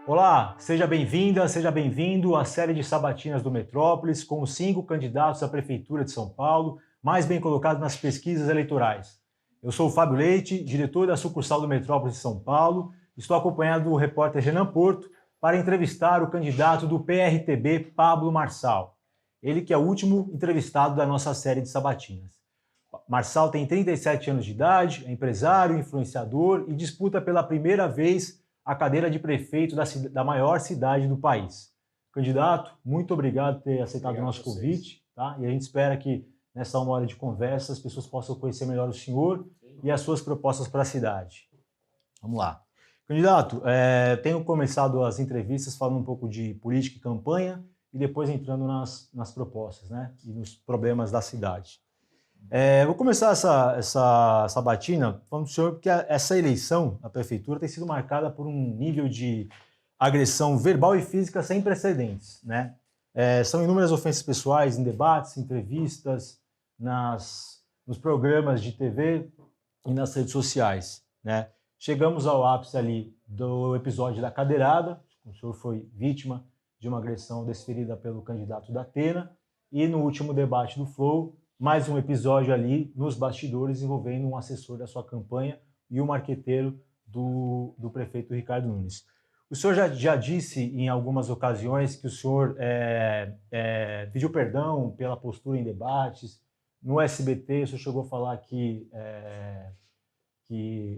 Olá, seja bem-vinda, seja bem-vindo à série de sabatinas do Metrópolis com os 5 candidatos à Prefeitura de São Paulo, mais bem colocados nas pesquisas eleitorais. Eu sou o Fábio Leite, diretor da sucursal do Metrópolis de São Paulo. Estou acompanhado do repórter Renan Porto para entrevistar o candidato do PRTB, Pablo Marçal. Ele que é o último entrevistado da nossa série de sabatinas. Marçal tem 37 anos de idade, é empresário, influenciador e disputa pela primeira vez a cadeira de prefeito da maior cidade do país. Candidato, muito obrigado por ter aceitado o nosso convite, tá? E a gente espera que nessa 1 hora de conversa as pessoas possam conhecer melhor o senhor e as suas propostas para a cidade. Vamos lá. Candidato, tenho começado as entrevistas falando um pouco de política e campanha e depois entrando nas propostas, né? E nos problemas da cidade. Vou começar essa sabatina falando para o senhor que essa eleição na prefeitura tem sido marcada por um nível de agressão verbal e física sem precedentes, né? São inúmeras ofensas pessoais em debates, entrevistas, nos programas de TV e nas redes sociais, né? Chegamos ao ápice ali do episódio da cadeirada, o senhor foi vítima de uma agressão desferida pelo candidato da Atena, e no último debate do Flow, mais um episódio ali nos bastidores envolvendo um assessor da sua campanha e o marqueteiro do prefeito Ricardo Nunes. O senhor já disse em algumas ocasiões que o senhor pediu perdão pela postura em debates. No SBT, o senhor chegou a falar que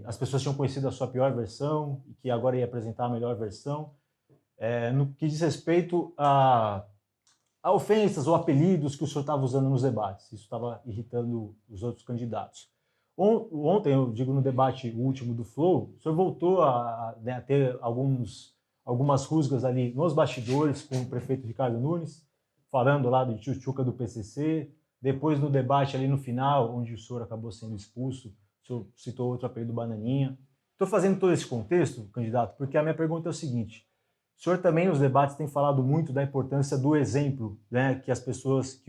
as pessoas tinham conhecido a sua pior versão e que agora ia apresentar a melhor versão. No que diz respeito a ofensas ou apelidos que o senhor estava usando nos debates. Isso estava irritando os outros candidatos. Ontem, eu digo no debate último do Flow, o senhor voltou a ter algumas rusgas ali nos bastidores com o prefeito Ricardo Nunes, falando lá do tchutchuca do PCC. Depois, no debate ali no final, onde o senhor acabou sendo expulso, o senhor citou outro apelido, Bananinha. Estou fazendo todo esse contexto, candidato, porque a minha pergunta é o seguinte: o senhor também nos debates tem falado muito da importância do exemplo, né, que as pessoas,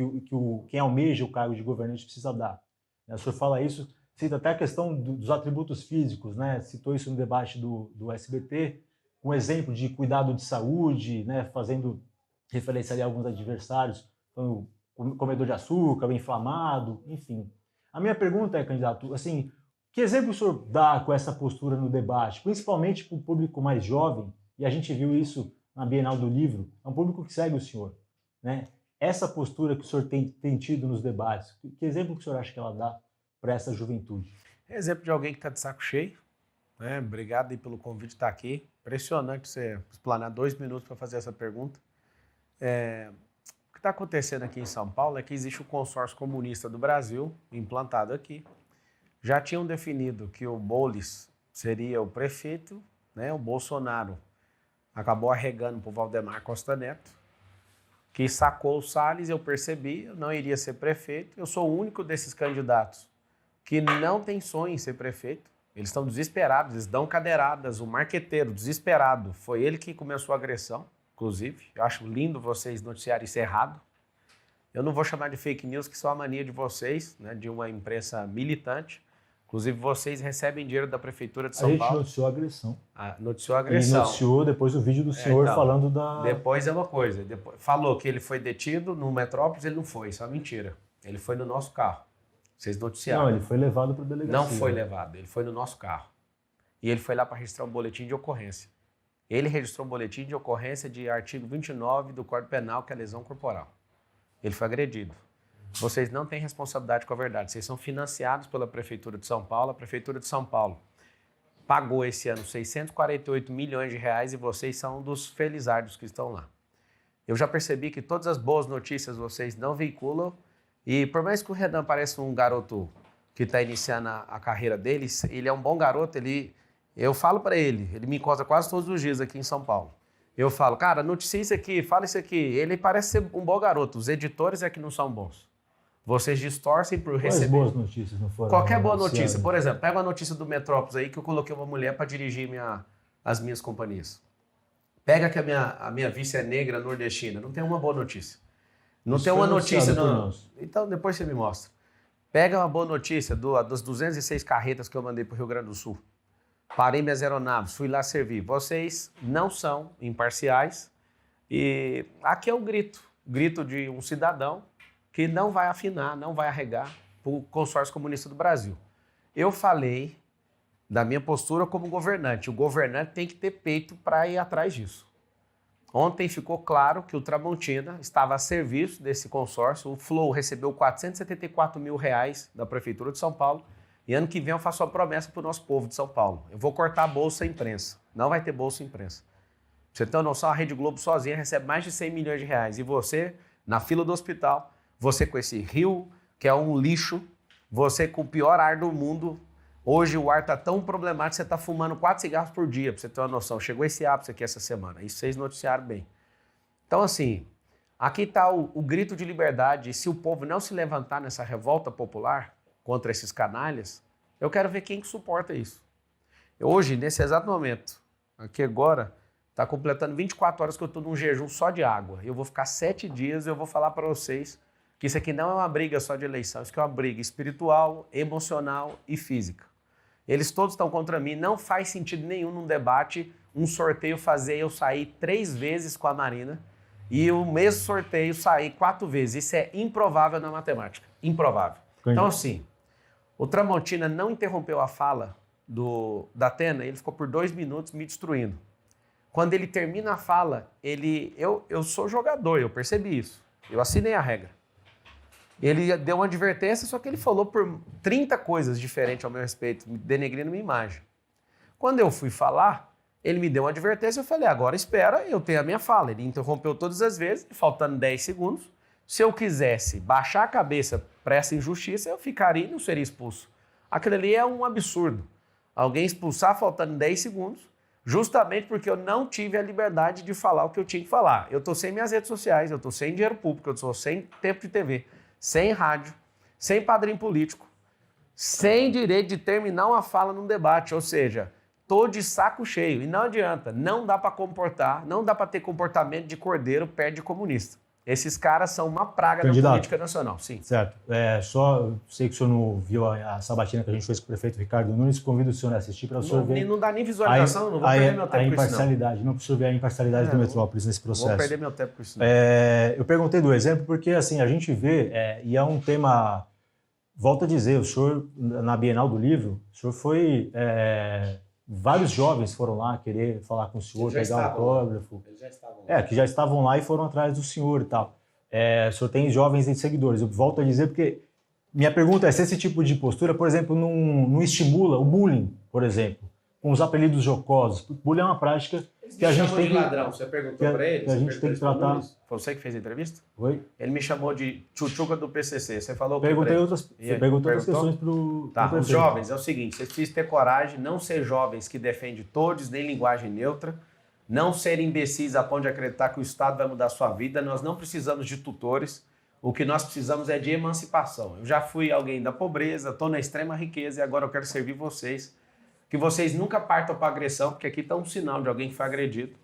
quem almeja o cargo de governante precisa dar. O senhor fala isso, cita até a questão dos atributos físicos, né, citou isso no debate do SBT, um exemplo de cuidado de saúde, né, fazendo referência ali a alguns adversários, então, comedor de açúcar, inflamado, enfim. A minha pergunta é, candidato, assim, que exemplo o senhor dá com essa postura no debate, principalmente para o público mais jovem? E a gente viu isso na Bienal do Livro, é um público que segue o senhor, né? Essa postura que o senhor tem tido nos debates, que exemplo que o senhor acha que ela dá para essa juventude? É exemplo de alguém que está de saco cheio, né? Obrigado aí pelo convite de estar aqui. Impressionante você explanar 2 minutos para fazer essa pergunta. O que está acontecendo aqui em São Paulo é que existe o consórcio comunista do Brasil, implantado aqui. Já tinham definido que o Boulos seria o prefeito, né? O Bolsonaro acabou arregando para o Valdemar Costa Neto, que sacou o Salles. Eu percebi, eu não iria ser prefeito. Eu sou o único desses candidatos que não tem sonho em ser prefeito. Eles estão desesperados, eles dão cadeiradas. O marqueteiro, desesperado, foi ele que começou a agressão, inclusive. Eu acho lindo vocês noticiarem isso errado. Eu não vou chamar de fake news, que isso é uma mania de vocês, né, de uma imprensa militante. Inclusive, vocês recebem dinheiro da Prefeitura de São Paulo. A gente noticiou a agressão. Noticiou a agressão. E noticiou depois o vídeo do senhor falando da... Depois é uma coisa. Falou que ele foi detido no Metrópolis, ele não foi. Isso é uma mentira. Ele foi no nosso carro. Vocês noticiaram. Não, ele foi levado para a delegacia. Não foi levado. Ele foi no nosso carro. E ele foi lá para registrar um boletim de ocorrência. Ele registrou um boletim de ocorrência de artigo 29 do Código Penal, que é a lesão corporal. Ele foi agredido. Vocês não têm responsabilidade com a verdade. Vocês são financiados pela Prefeitura de São Paulo. A Prefeitura de São Paulo pagou esse ano 648 milhões de reais e vocês são um dos felizardos que estão lá. Eu já percebi que todas as boas notícias vocês não veiculam e por mais que o Renan pareça um garoto que está iniciando a carreira dele, ele é um bom garoto, eu falo para ele me encontra quase todos os dias aqui em São Paulo. Eu falo, cara, noticia isso aqui, fala isso aqui. Ele parece ser um bom garoto, os editores é que não são bons. Vocês distorcem por receber... Quais boas notícias não foram? Qualquer boa notícia. Por exemplo, pega uma notícia do Metrópolis aí que eu coloquei uma mulher para dirigir as minhas companhias. Pega que a minha vice é negra nordestina. Não tem uma boa notícia. Não tem uma notícia... Então, depois você me mostra. Pega uma boa notícia das 206 carretas que eu mandei para o Rio Grande do Sul. parei minhas aeronaves, fui lá servir. Vocês não são imparciais e aqui é o grito de um cidadão que não vai afinar, não vai arregar para o consórcio comunista do Brasil. Eu falei da minha postura como governante. O governante tem que ter peito para ir atrás disso. Ontem ficou claro que o Tramontina estava a serviço desse consórcio. O Flow recebeu R$474 mil da Prefeitura de São Paulo e ano que vem eu faço uma promessa para o nosso povo de São Paulo. Eu vou cortar a bolsa imprensa. Não vai ter bolsa imprensa. Pra você ter uma noção, a Rede Globo sozinha recebe mais de R$100 milhões. E você, na fila do hospital, você com esse rio, que é um lixo, você com o pior ar do mundo. Hoje o ar está tão problemático que você está fumando 4 cigarros por dia, para você ter uma noção. Chegou esse ápice aqui essa semana. Isso vocês noticiaram bem. Então, assim, aqui está o grito de liberdade. E se o povo não se levantar nessa revolta popular contra esses canalhas, eu quero ver quem que suporta isso. Hoje, nesse exato momento, aqui agora, está completando 24 horas que eu estou num jejum só de água. Eu vou ficar 7 dias e eu vou falar para vocês que isso aqui não é uma briga só de eleição. Isso aqui é uma briga espiritual, emocional e física. Eles todos estão contra mim. Não faz sentido nenhum num debate, um sorteio fazer eu sair 3 vezes com a Marina e o mesmo sorteio sair 4 vezes. Isso é improvável na matemática. Improvável. Então, assim, o Tramontina não interrompeu a fala da Atena, ele ficou por 2 minutos me destruindo. Quando ele termina a fala, eu sou jogador, eu percebi isso. Eu assinei a regra. Ele deu uma advertência, só que ele falou por 30 coisas diferentes ao meu respeito, denegrindo minha imagem. Quando eu fui falar, ele me deu uma advertência, eu falei, agora espera, eu tenho a minha fala. Ele interrompeu todas as vezes, faltando 10 segundos. Se eu quisesse baixar a cabeça para essa injustiça, eu ficaria e não seria expulso. Aquilo ali é um absurdo. Alguém expulsar faltando 10 segundos, justamente porque eu não tive a liberdade de falar o que eu tinha que falar. Eu estou sem minhas redes sociais, eu estou sem dinheiro público, eu estou sem tempo de TV. Sem rádio, sem padrinho político, sem direito de terminar uma fala num debate, ou seja, tô de saco cheio. E não adianta, não dá para comportar, não dá para ter comportamento de cordeiro perto de comunista. Esses caras são uma praga da política nacional, sim. Certo. Sei que o senhor não viu a sabatina que a gente fez com o prefeito Ricardo Nunes, convido o senhor a assistir para o senhor ver... Não dá nem visualização, não vou perder meu tempo com isso, imparcialidade, não precisa ver a imparcialidade do Metrópolis nesse processo. Vou perder meu tempo com isso, não. Eu perguntei do exemplo porque, assim, a gente vê, e é um tema... Volto a dizer, o senhor, na Bienal do Livro, o senhor foi... vários jovens foram lá querer falar com o senhor, pegar autógrafo. Eles já estavam lá. Que já estavam lá e foram atrás do senhor e tal. O senhor tem jovens e seguidores. Eu volto a dizer porque minha pergunta é se esse tipo de postura, por exemplo, não estimula o bullying, por exemplo, com os apelidos jocosos. O bullying é uma prática que a gente tem que... ladrão. Você perguntou para ele? A gente tem que tratar... Foi você que fez a entrevista? Oi? Ele me chamou de tchutchuca do PCC. Você falou Você perguntou outras questões para o prefeito. Os jovens, é o seguinte, vocês precisam ter coragem, não ser jovens que defendem todos, nem linguagem neutra, não serem imbecis a ponto de acreditar que o Estado vai mudar a sua vida. Nós não precisamos de tutores. O que nós precisamos é de emancipação. Eu já fui alguém da pobreza, estou na extrema riqueza e agora eu quero servir vocês. Que vocês nunca partam para agressão, porque aqui está um sinal de alguém que foi agredido.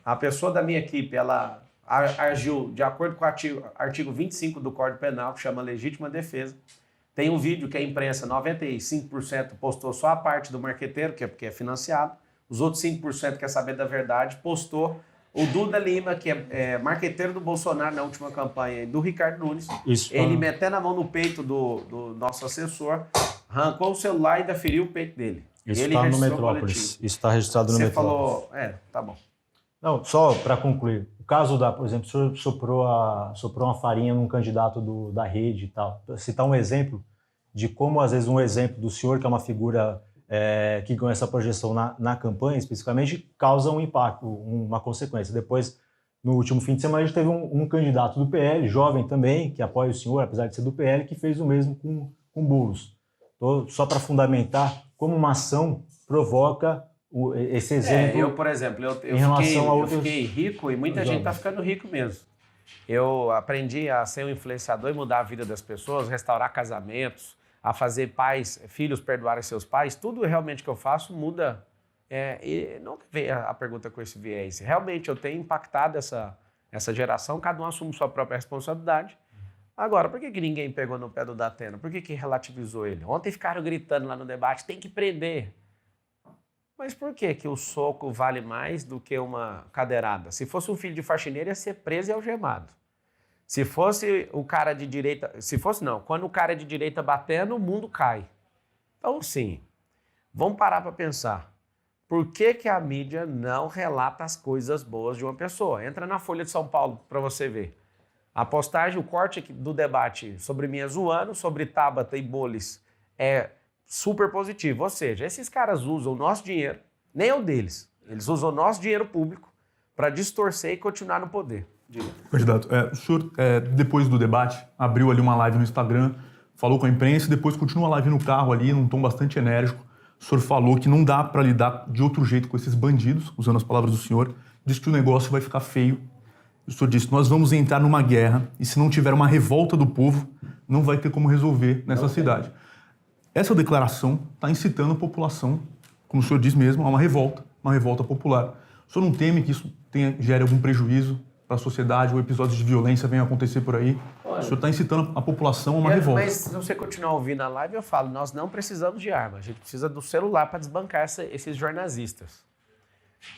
A pessoa da minha equipe, ela agiu de acordo com o artigo 25 do Código Penal, que chama legítima defesa. Tem um vídeo que a imprensa, 95% postou só a parte do marqueteiro, que é porque é financiado. Os outros 5% quer saber da verdade, postou o Duda Lima, que é marqueteiro do Bolsonaro na última campanha, do Ricardo Nunes. Ele metendo a mão no peito do nosso assessor, arrancou o celular e ainda feriu o peito dele. Isso está no Metrópolis. Isso está registrado no Metrópolis. Você falou... tá bom. Não, só para concluir. O caso por exemplo, o senhor soprou uma farinha num candidato da rede e tal. Citar um exemplo de como, às vezes, um exemplo do senhor, que é uma figura que ganha essa projeção na campanha, especificamente, causa um impacto, uma consequência. Depois, no último fim de semana, a gente teve um candidato do PL, jovem também, que apoia o senhor, apesar de ser do PL, que fez o mesmo com Boulos. Só para fundamentar como uma ação provoca esse exemplo. Eu, por exemplo, eu fiquei rico e muita gente está ficando rico mesmo. Eu aprendi a ser um influenciador e mudar a vida das pessoas, restaurar casamentos, a fazer filhos perdoarem seus pais. Tudo realmente que eu faço muda. E não veio a pergunta com esse viés. Realmente eu tenho impactado essa geração, cada um assume sua própria responsabilidade. Agora, por que ninguém pegou no pé do Datena? Por que relativizou ele? Ontem ficaram gritando lá no debate, tem que prender. Mas por que que o soco vale mais do que uma cadeirada? Se fosse um filho de faxineiro, ia ser preso e algemado. Se fosse o cara de direita... Se fosse não, quando o cara é de direita batendo, o mundo cai. Então, sim, vamos parar para pensar. Por que que a mídia não relata as coisas boas de uma pessoa? Entra na Folha de São Paulo para você ver. A postagem, o corte do debate sobre mim é zoando, sobre Tabata e Bolis é super positivo. Ou seja, esses caras usam o nosso dinheiro, nem é o deles. Eles usam o nosso dinheiro público para distorcer e continuar no poder. Diga. Candidato, o senhor, depois do debate, abriu ali uma live no Instagram, falou com a imprensa e depois continua a live no carro ali, num tom bastante enérgico. O senhor falou que não dá para lidar de outro jeito com esses bandidos, usando as palavras do senhor, disse que o negócio vai ficar feio. O senhor disse, nós vamos entrar numa guerra e se não tiver uma revolta do povo, não vai ter como resolver nessa cidade. Essa declaração está incitando a população, como o senhor diz mesmo, a uma revolta popular. O senhor não teme que isso gere algum prejuízo para a sociedade ou episódios de violência venham acontecer por aí? Olha, o senhor está incitando a população a uma revolta. Mas se você continuar ouvindo a live, eu falo, nós não precisamos de arma, a gente precisa do celular para desbancar esses jornalistas.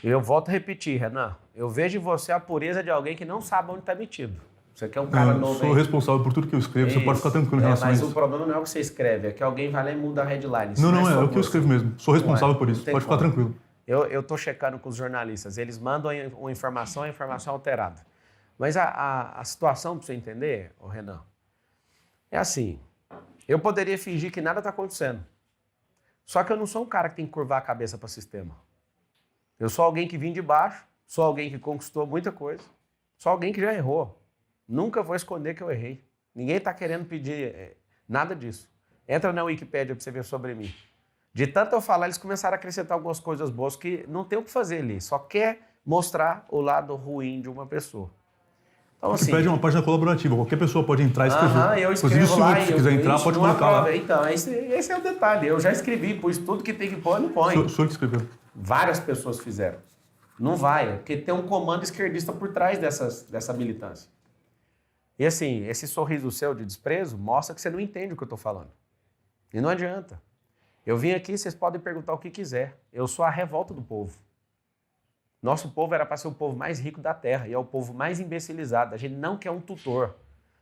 Eu volto a repetir, Renan, eu vejo em você a pureza de alguém que não sabe onde está metido. Você quer um cara novo. Eu sou responsável por tudo que eu escrevo, você pode ficar tranquilo em relação a isso. Mas o problema não é o que você escreve, é que alguém vai lá e muda a headline. Não, é o que eu escrevo mesmo. Sou responsável por isso, pode ficar tranquilo. Eu estou checando com os jornalistas, eles mandam uma informação, a informação alterada. Mas a situação, para você entender, Renan, é assim, eu poderia fingir que nada está acontecendo. Só que eu não sou um cara que tem que curvar a cabeça para o sistema. Eu sou alguém que vim de baixo, sou alguém que conquistou muita coisa, sou alguém que já errou. Nunca vou esconder que eu errei. Ninguém está querendo pedir nada disso. Entra na Wikipédia para você ver sobre mim. De tanto eu falar, eles começaram a acrescentar algumas coisas boas que não tem o que fazer ali. Só quer mostrar o lado ruim de uma pessoa. Então, assim, Wikipédia é uma página colaborativa. Qualquer pessoa pode entrar e escrever. Eu escrevo lá. Se quiser entrar, pode colocar lá. Então, esse é o detalhe. Eu já escrevi, pus tudo que tem que pôr, não põe. O senhor que escreveu. Várias pessoas fizeram. Não vai, porque tem um comando esquerdista por trás dessa militância. E assim, esse sorriso seu de desprezo mostra que você não entende o que eu estou falando. E não adianta. Eu vim aqui, vocês podem perguntar o que quiser. Eu sou a revolta do povo. Nosso povo era para ser o povo mais rico da terra e é o povo mais imbecilizado. A gente não quer um tutor.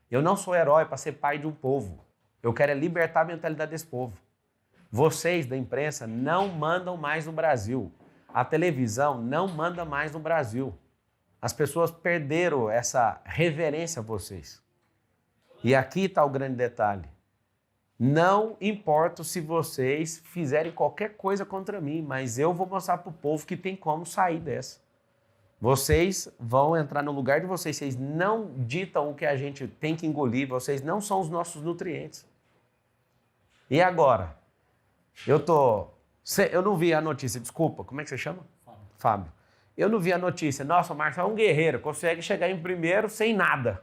Eu não sou herói para ser pai de um povo. Eu quero libertar a mentalidade desse povo. Vocês da imprensa não mandam mais no Brasil. A televisão não manda mais no Brasil. As pessoas perderam essa reverência a vocês. E aqui está o grande detalhe. Não importa se vocês fizerem qualquer coisa contra mim, mas eu vou mostrar para o povo que tem como sair dessa. Vocês vão entrar no lugar de vocês. Vocês não ditam o que a gente tem que engolir. Vocês não são os nossos nutrientes. E agora? Eu não vi a notícia, desculpa, como é que você chama? Fábio. Eu não vi a notícia. Nossa, o Marcelo é um guerreiro, consegue chegar em primeiro sem nada.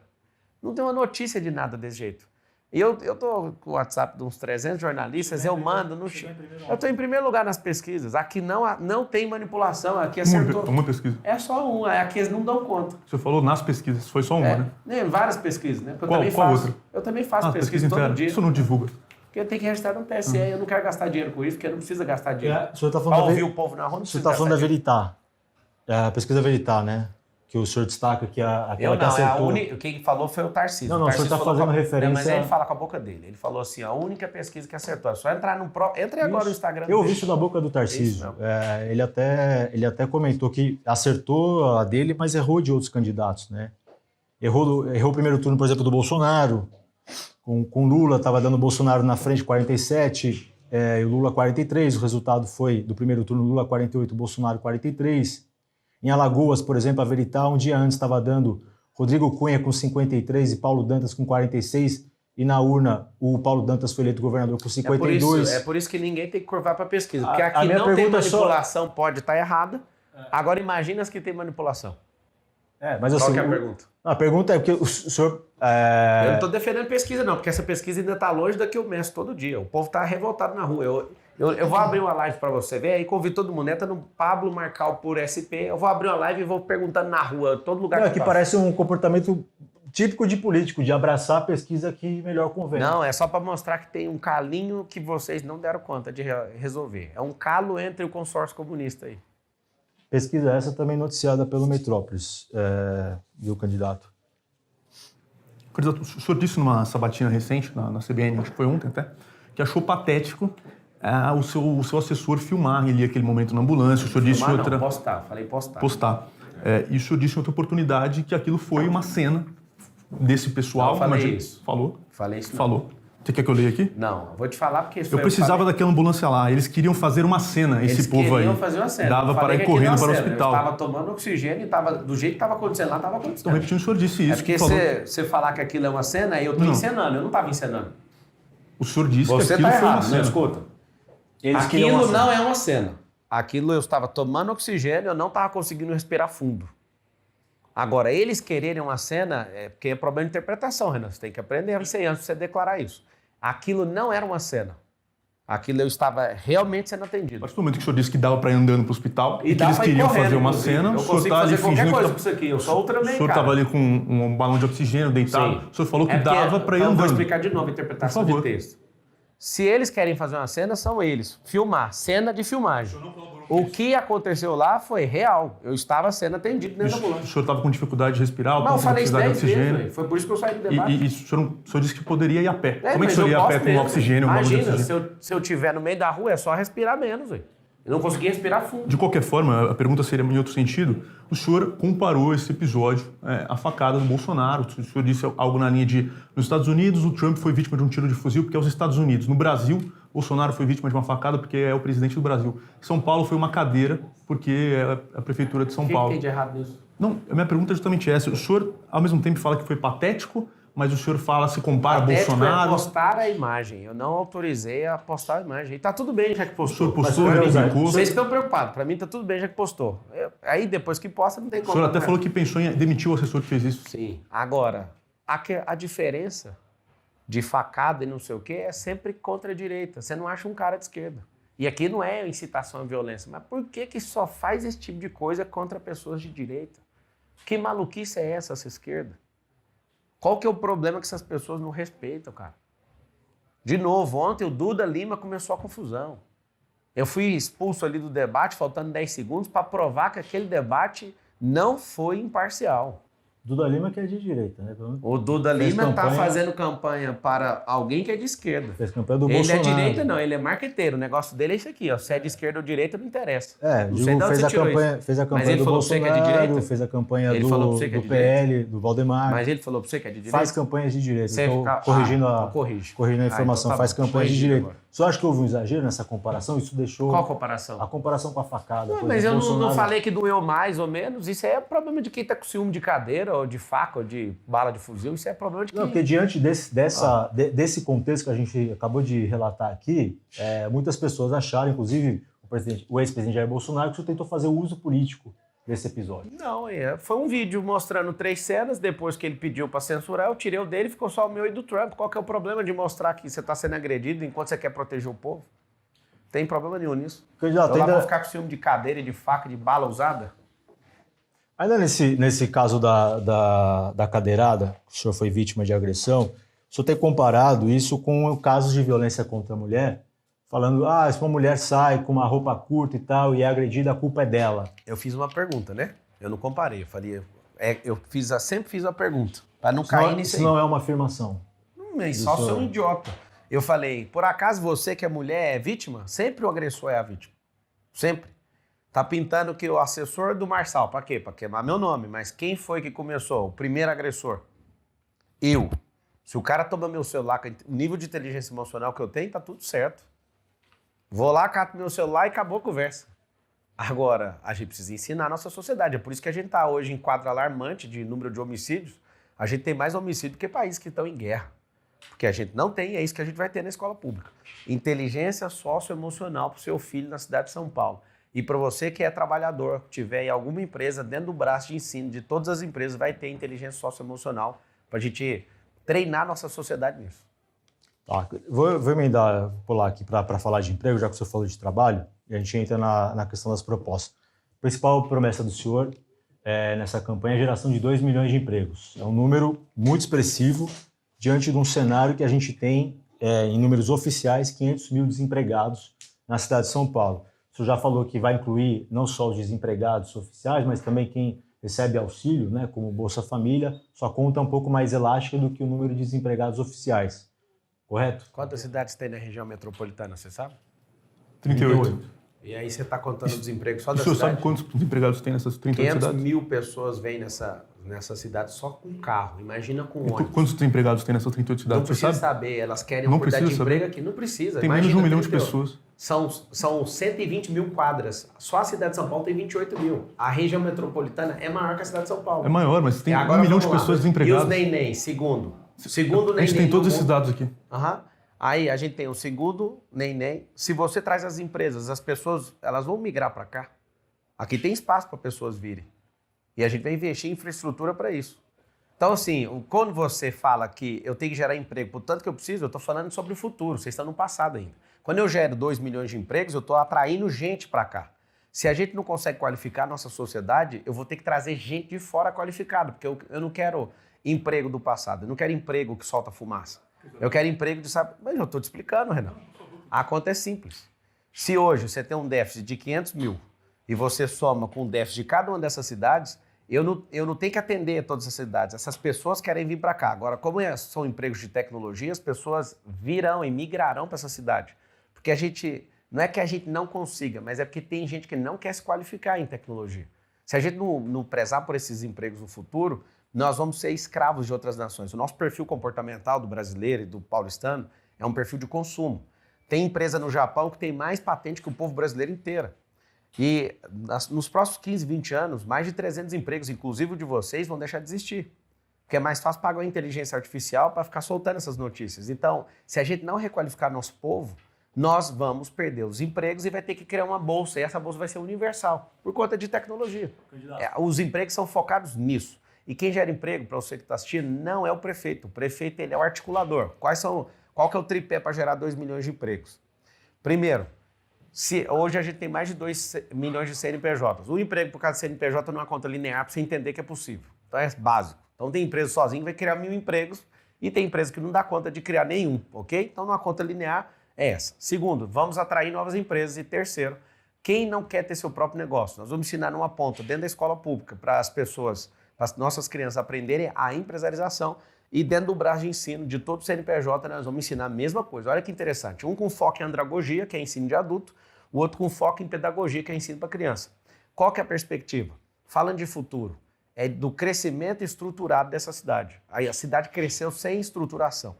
Não tem uma notícia de nada desse jeito. E eu tô com o WhatsApp de uns 300 jornalistas, eu mando no... Eu estou em primeiro lugar nas pesquisas. Aqui não tem manipulação, aqui acertou. Uma pesquisa. É só uma, aqui eles não dão conta. Você falou nas pesquisas, foi só uma, né? Várias pesquisas, né? Qual outra? Eu também faço pesquisa todo dia. Isso não divulga. Porque eu tenho que registrar no TSE, eu não quero gastar dinheiro com isso, porque não precisa gastar dinheiro. O senhor está falando ouvir o povo na rua, não precisa. O senhor está falando da Veritar. A pesquisa Veritar, né? Que o senhor destaca que aquela que acertou... Quem falou foi o Tarcísio. Não, o senhor está fazendo referência... Mas ele fala com a boca dele. Ele falou assim, a única pesquisa que acertou. É só entrar no... Entre agora no Instagram dele. Eu ouvi isso da boca do Tarcísio. Ele até comentou que acertou a dele, mas errou de outros candidatos, né? Errou o primeiro turno, por exemplo, do Bolsonaro. Com Lula, estava dando Bolsonaro na frente, 47, e Lula 43. O resultado foi, do primeiro turno, Lula 48, Bolsonaro 43. Em Alagoas, por exemplo, a Veritar, um dia antes estava dando Rodrigo Cunha com 53 e Paulo Dantas com 46. E na urna, o Paulo Dantas foi eleito governador com 52. É por isso que ninguém tem que curvar para pesquisa. Porque aqui não tem manipulação, pode estar errada. Agora imagina as que tem manipulação. Mas assim, qual que é a pergunta? A pergunta é porque o senhor... Eu não estou defendendo pesquisa, não, porque essa pesquisa ainda está longe da que eu meço todo dia. O povo está revoltado na rua. Eu vou abrir uma live para você ver, aí convido todo mundo, entra no Pablo Marcal por SP, eu vou abrir uma live e vou perguntando na rua, todo lugar que parece um comportamento típico de político, de abraçar a pesquisa que melhor convém. Não, é só para mostrar que tem um calinho que vocês não deram conta de resolver. É um calo entre o consórcio comunista aí. Pesquisa essa também noticiada pelo Metrópolis, viu, candidato? Candidato, o senhor disse numa sabatina recente, na CBN, acho que foi ontem até, que achou patético o seu assessor filmar ali aquele momento na ambulância. O senhor disse Filmar, outra... não, postar, falei postar. Postar. E o senhor disse em outra oportunidade que aquilo foi uma cena desse pessoal. Não, falei isso. Falou? Falei isso. Não. Falou. Você quer que eu leia aqui? Não, vou te falar porque... Eu precisava daquela ambulância lá. Eles queriam fazer uma cena, esse povo aí. Eles queriam fazer uma cena. Dava para ir correndo para o hospital. Eu estava tomando oxigênio e do jeito que estava acontecendo lá, estava acontecendo. Então, repetindo, o senhor disse isso. É porque você falar que aquilo é uma cena, aí eu estou encenando. Eu não estava encenando. O senhor disse você que aquilo tá foi errado, uma cena. não escuta. Aquilo não é uma cena. Aquilo eu estava tomando oxigênio, eu não estava conseguindo respirar fundo. Agora, eles quererem uma cena, porque é problema de interpretação, Renan. Você tem que aprender antes de você declarar isso. Aquilo não era uma cena. Aquilo eu estava realmente sendo atendido. A partir do momento que o senhor disse que dava para ir andando para o hospital e que eles pra ir queriam correndo, fazer uma inclusive. cena, Eu o senhor consigo está ali fazer qualquer fingindo coisa que com isso aqui. Eu sou Ultraman, o senhor estava ali com um balão de oxigênio deitado. O senhor falou que dava para ir então, andando. Vou explicar de novo a interpretação de texto. Se eles querem fazer uma cena, são eles. Filmar, cena de filmagem. O que aconteceu lá foi real. Eu estava sendo atendido dentro da ambulância. O senhor estava com dificuldade de respirar? Não, eu falei isso 10 de oxigênio. vezes, foi por isso que eu saí do debate. E o senhor disse que poderia ir a pé. Como é que o mas senhor eu ia a pé posso com mesmo. oxigênio? Imagina, se eu estiver no meio da rua, é só respirar menos. Eu não consegui respirar fundo. De qualquer forma, a pergunta seria em outro sentido. O senhor comparou esse episódio à facada do Bolsonaro. O senhor disse algo na linha de: nos Estados Unidos, o Trump foi vítima de um tiro de fuzil porque é os Estados Unidos. No Brasil, Bolsonaro foi vítima de uma facada porque é o presidente do Brasil. São Paulo foi uma cadeira porque é a prefeitura de São Paulo. O que tem de errado nisso? Não, a minha pergunta é justamente essa. O senhor, ao mesmo tempo, fala que foi patético, mas o senhor se compara a Bolsonaro... É postar a imagem. Eu não autorizei a postar a imagem. E tá tudo bem já que postou. O senhor postou, reivindicou. Vocês estão preocupados. Pra mim tá tudo bem já que postou. Aí depois que posta não tem como. O senhor até falou que pensou em demitir o assessor que fez isso. Sim. Agora, a diferença de facada e não sei o quê é sempre contra a direita. Você não acha um cara de esquerda. E aqui não é incitação à violência. Mas por que só faz esse tipo de coisa contra pessoas de direita? Que maluquice é essa esquerda? Qual que é o problema que essas pessoas não respeitam, cara? De novo, ontem o Duda Lima começou a confusão. Eu fui expulso ali do debate, faltando 10 segundos, para provar que aquele debate não foi imparcial. Duda Lima que é de direita, né? O Duda Lima está fazendo campanha para alguém que é de esquerda. Fez campanha do Bolsonaro. Bolsonaro. Ele é direita não, ele é marqueteiro. O negócio dele é isso aqui, ó. Se é de esquerda ou direita, não interessa. Não sei de onde você tirou isso. Fez a campanha do Bolsonaro, fez a campanha do PL, do Valdemar. Mas ele falou para você que é de direita? Faz campanhas de direita. Você Estou corrigindo a informação. Então tá faz campanhas de direita. Agora. Você acha que houve um exagero nessa comparação? Isso deixou... Qual comparação? A comparação com a facada. Não, mas eu não falei que doeu mais ou menos. Isso é problema de quem está com ciúme de cadeira, ou de faca, ou de bala de fuzil. Isso é problema de quem... Não, porque diante desse contexto que a gente acabou de relatar aqui, muitas pessoas acharam, inclusive o ex-presidente Jair Bolsonaro, que o senhor tentou fazer o uso político desse episódio. Não, foi um vídeo mostrando 3 cenas, depois que ele pediu para censurar, eu tirei o dele e ficou só o meu e do Trump. Qual que é o problema de mostrar que você está sendo agredido enquanto você quer proteger o povo? Não tem problema nenhum nisso. Eu lá vou ficar com ciúme de cadeira e de faca, de bala usada? Ainda nesse caso da cadeirada, que o senhor foi vítima de agressão, o senhor tem comparado isso com casos de violência contra a mulher, falando, se uma mulher sai com uma roupa curta e tal e é agredida, a culpa é dela. Eu fiz uma pergunta, né? Eu não comparei, eu falei... sempre fiz uma pergunta, para não cair nisso aí. Isso não é uma afirmação. Só sou um idiota. Eu falei, por acaso você que é mulher é vítima? Sempre o agressor é a vítima. Sempre. Tá pintando que o assessor do Marçal, para quê? Para queimar meu nome. Mas quem foi que começou? O primeiro agressor? Eu. Se o cara toma meu celular, com o nível de inteligência emocional que eu tenho, tá tudo certo. Vou lá, cato meu celular e acabou a conversa. Agora, a gente precisa ensinar a nossa sociedade. É por isso que a gente está hoje em quadro alarmante de número de homicídios. A gente tem mais homicídio que países que estão em guerra. Porque a gente não tem, é isso que a gente vai ter na escola pública. Inteligência socioemocional para o seu filho na cidade de São Paulo. E para você que é trabalhador, tiver em alguma empresa, dentro do braço de ensino de todas as empresas, vai ter inteligência socioemocional para a gente treinar nossa sociedade nisso. Tá, vou emendar, pular aqui para falar de emprego, já que o senhor falou de trabalho, e a gente entra na questão das propostas. A principal promessa do senhor nessa campanha a geração de 2 milhões de empregos. É um número muito expressivo diante de um cenário que a gente tem, em números oficiais, 500 mil desempregados na cidade de São Paulo. O senhor já falou que vai incluir não só os desempregados oficiais, mas também quem recebe auxílio, né, como Bolsa Família. Sua conta é um pouco mais elástica do que o número de desempregados oficiais, correto? Quantas cidades tem na região metropolitana, você sabe? 38. E aí você está contando o desemprego só O da senhor cidade? sabe quantos desempregados tem nessas 38 500 cidades? mil pessoas vêm nessa cidade só com carro. Imagina com ônibus. Quantos desempregados tem nessas 38 Não cidades? Você precisa sabe? saber, elas querem Não oportunidade de precisa emprego saber. aqui. Não precisa. Tem menos de 1 milhão de 38. pessoas. São 120 mil quadras. Só a cidade de São Paulo tem 28 mil. A região metropolitana é maior que a cidade de São Paulo. É maior, mas tem 1 Agora, milhão de vamos lá. pessoas E desempregadas. os neném, segundo? Segundo neném. A gente tem todos no esses mundo. dados aqui. Aham. Aí a gente tem o segundo neném. Se você traz as empresas, as pessoas, elas vão migrar para cá. Aqui tem espaço para pessoas virem. E a gente vai investir em infraestrutura para isso. Então, assim, quando você fala que eu tenho que gerar emprego, portanto que eu preciso, eu estou falando sobre o futuro, vocês estão no passado ainda. Quando eu gero 2 milhões de empregos, eu estou atraindo gente para cá. Se a gente não consegue qualificar a nossa sociedade, eu vou ter que trazer gente de fora qualificada, porque eu não quero emprego do passado, eu não quero emprego que solta fumaça. Eu quero emprego de... Mas eu estou te explicando, Renan. A conta é simples. Se hoje você tem um déficit de 500 mil e você soma com o déficit de cada uma dessas cidades, eu não tenho que atender todas essas cidades. Essas pessoas querem vir para cá. Agora, como são empregos de tecnologia, as pessoas virão e migrarão para essa cidade. Porque não é que a gente não consiga, mas é porque tem gente que não quer se qualificar em tecnologia. Se a gente não prezar por esses empregos no futuro, nós vamos ser escravos de outras nações. O nosso perfil comportamental do brasileiro e do paulistano é um perfil de consumo. Tem empresa no Japão que tem mais patente que o povo brasileiro inteiro. E nos próximos 15, 20 anos, mais de 300 empregos, inclusive o de vocês, vão deixar de existir. Porque é mais fácil pagar a inteligência artificial para ficar soltando essas notícias. Então, se a gente não requalificar nosso povo, nós vamos perder os empregos e vai ter que criar uma bolsa. E essa bolsa vai ser universal, por conta de tecnologia. Os empregos são focados nisso. E quem gera emprego, para você que está assistindo, não é o prefeito. O prefeito ele é o articulador. Qual que é o tripé para gerar 2 milhões de empregos? Primeiro, hoje a gente tem mais de 2 milhões de CNPJs. O emprego por causa de CNPJ não é uma conta linear para você entender que é possível. Então é básico. Então tem empresa sozinha que vai criar 1.000 empregos e tem empresa que não dá conta de criar nenhum, ok? Então uma conta linear é essa. Segundo, vamos atrair novas empresas. E terceiro, quem não quer ter seu próprio negócio? Nós vamos ensinar numa ponta dentro da escola pública para as pessoas, para as nossas crianças aprenderem a empresarização. E dentro do braço de ensino de todo o CNPJ, nós vamos ensinar a mesma coisa. Olha que interessante. Um com foco em andragogia, que é ensino de adulto, o outro com foco em pedagogia, que é ensino para criança. Qual que é a perspectiva? Falando de futuro, é do crescimento estruturado dessa cidade. Aí a cidade cresceu sem estruturação.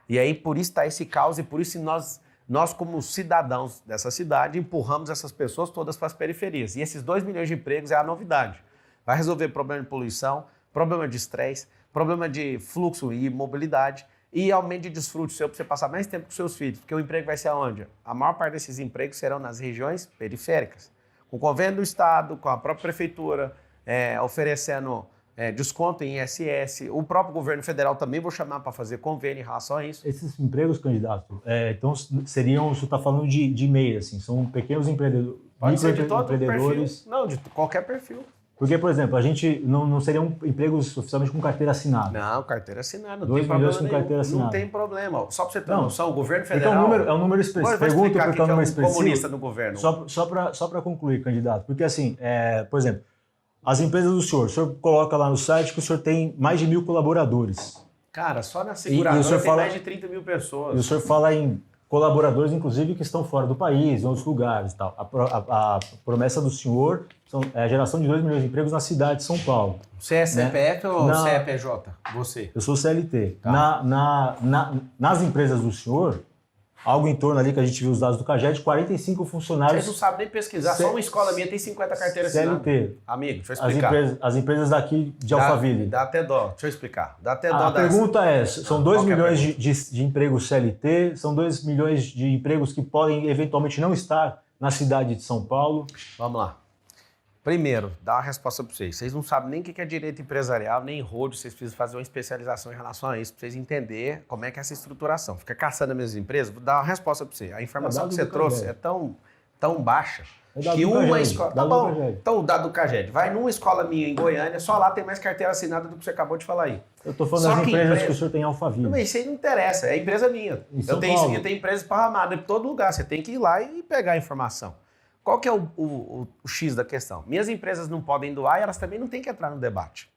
E aí por isso está esse caos e por isso nós como cidadãos dessa cidade, empurramos essas pessoas todas para as periferias. E esses 2 milhões de empregos é a novidade. Vai resolver problema de poluição, problema de estresse, problema de fluxo e mobilidade e aumento de desfrute seu para você passar mais tempo com seus filhos. Porque o emprego vai ser aonde? A maior parte desses empregos serão nas regiões periféricas. Com o convênio do Estado, com a própria prefeitura, oferecendo desconto em ISS. O próprio governo federal também vou chamar para fazer convênio em relação a isso. Esses empregos, candidato, então seriam, o senhor está falando de MEI, assim, são pequenos empreendedores, Pode ser de todo microempreendedores. perfil. Não, de qualquer perfil. Porque, por exemplo, a gente não seriam empregos oficialmente com carteira assinada. Não, carteira assinada, não 2 tem problema milhões com nenhum. carteira assinada. Não tem problema. Só para você ter Não. noção, o governo Porque federal... é um número expressivo. Vou Pergunto explicar porque é um número o expressivo. comunista no governo. Só para concluir, candidato. Porque, assim, por exemplo, as empresas do senhor, o senhor coloca lá no site que o senhor tem mais de 1.000 colaboradores. Cara, só na seguradora o senhor tem mais de 30 mil pessoas. E o senhor fala em colaboradores, inclusive, que estão fora do país, em outros lugares e tal. A promessa do senhor é a geração de 2 milhões de empregos na cidade de São Paulo. Você é CPF ou Na- CEPJ? Você. Eu sou CLT. Tá. Nas empresas do senhor, algo em torno ali que a gente viu os dados do CAGED, 45 Vocês funcionários não sabem nem pesquisar. Só uma escola minha tem 50 carteiras assinadas. CLT. Amigo, deixa eu explicar. As empresas daqui de Alphaville. Dá até dó. Deixa eu explicar. Dá até dó. A pergunta é, são 2 Qual que é a milhões de empregos CLT, são 2 milhões de empregos que podem eventualmente não estar na cidade de São Paulo. Vamos lá. Primeiro, dá uma resposta para vocês. Vocês não sabem nem o que é direito empresarial, nem road. Vocês precisam fazer uma especialização em relação a isso, para vocês entenderem como é que é essa estruturação. Fica caçando as minhas empresas, vou dar uma resposta para você. A informação que você trouxe é tão baixa, que uma escola... Tá bom, então o dado do CAGED. Vai numa escola minha em Goiânia, só lá tem mais carteira assinada do que você acabou de falar aí. Eu estou falando das empresas que o senhor tem em Alphaville. Mas isso aí não interessa, é empresa minha. Eu tenho empresa esparramada em todo lugar, você tem que ir lá e pegar a informação. Qual que é o X da questão? Minhas empresas não podem doar e elas também não têm que entrar no debate.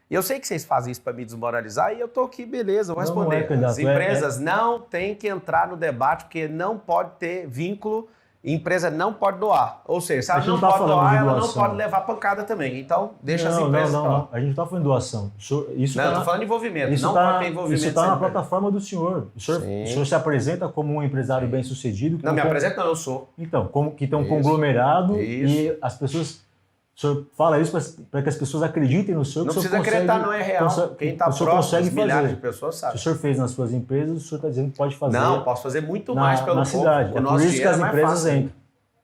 Eu sei que vocês fazem isso para me desmoralizar e eu estou aqui, beleza, vou responder. As empresas não têm que entrar no debate porque não pode ter vínculo, empresa não pode doar. Ou seja, se ela não pode doar, ela não pode levar pancada também. Então, deixa as empresas... Não. A gente não está falando de doação. Estou falando de envolvimento. Pode ter envolvimento. Isso está na plataforma do senhor. O senhor se apresenta como um empresário bem-sucedido. Não, me apresento não, eu sou. Então, que tem um conglomerado e as pessoas... O senhor fala isso para que as pessoas acreditem no senhor. Não precisa acreditar, não é real. Quem está próximo, milhares de pessoas sabe. Se o senhor fez nas suas empresas, o senhor está dizendo que pode fazer. Não, posso fazer muito mais pelo povo. Na cidade. É por isso que as empresas entram.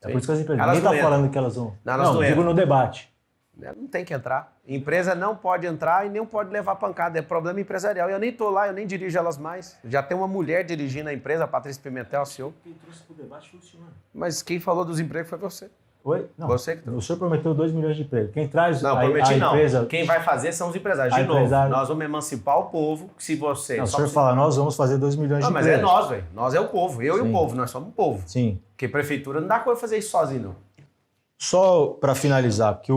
É por isso que as empresas... Ninguém está falando que elas vão... Não, digo no debate. Não tem que entrar. Empresa não pode entrar e nem pode levar pancada. É problema empresarial. Eu nem estou lá, eu nem dirijo elas mais. Já tem uma mulher dirigindo a empresa, a Patrícia Pimentel, a CEO. Quem trouxe para o debate foi o senhor. Mas quem falou dos empregos foi você. Oi? Não, você que trouxe. O senhor prometeu 2 milhões de empregos. Quem traz a empresa... Quem vai fazer são os empresários. De novo, nós vamos emancipar o povo. Se você... Não, o senhor fala, nós vamos fazer 2 milhões de empregos. Mas é nós, velho. Nós é o povo. Eu e o povo. Nós somos o povo. Sim. Porque prefeitura não dá coisa fazer isso sozinho, não. Só para finalizar, porque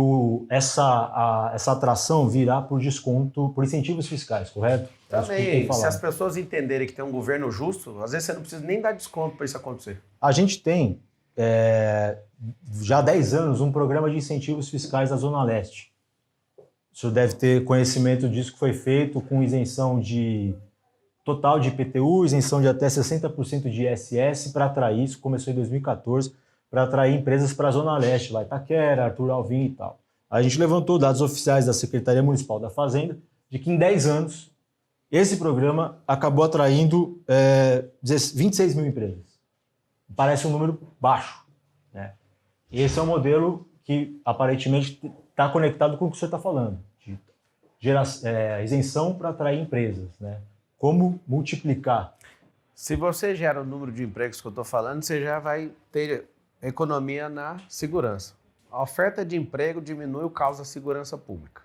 essa atração virá por desconto, por incentivos fiscais, correto? Também, se as pessoas entenderem que tem um governo justo, às vezes você não precisa nem dar desconto para isso acontecer. A gente tem, já há 10 anos, um programa de incentivos fiscais na Zona Leste. O senhor deve ter conhecimento disso, que foi feito com isenção total de IPTU, isenção de até 60% de ISS para atrair, isso começou em 2014, para atrair empresas para a Zona Leste, lá Itaquera, Arthur Alvim e tal. A gente levantou dados oficiais da Secretaria Municipal da Fazenda de que em 10 anos esse programa acabou atraindo 26 mil empresas. Parece um número baixo, né? E esse é um modelo que aparentemente está conectado com o que o senhor está falando, de isenção para atrair empresas, né? Como multiplicar? Se você gera o número de empregos que eu estou falando, você já vai ter economia na segurança. A oferta de emprego diminui o caos da segurança pública.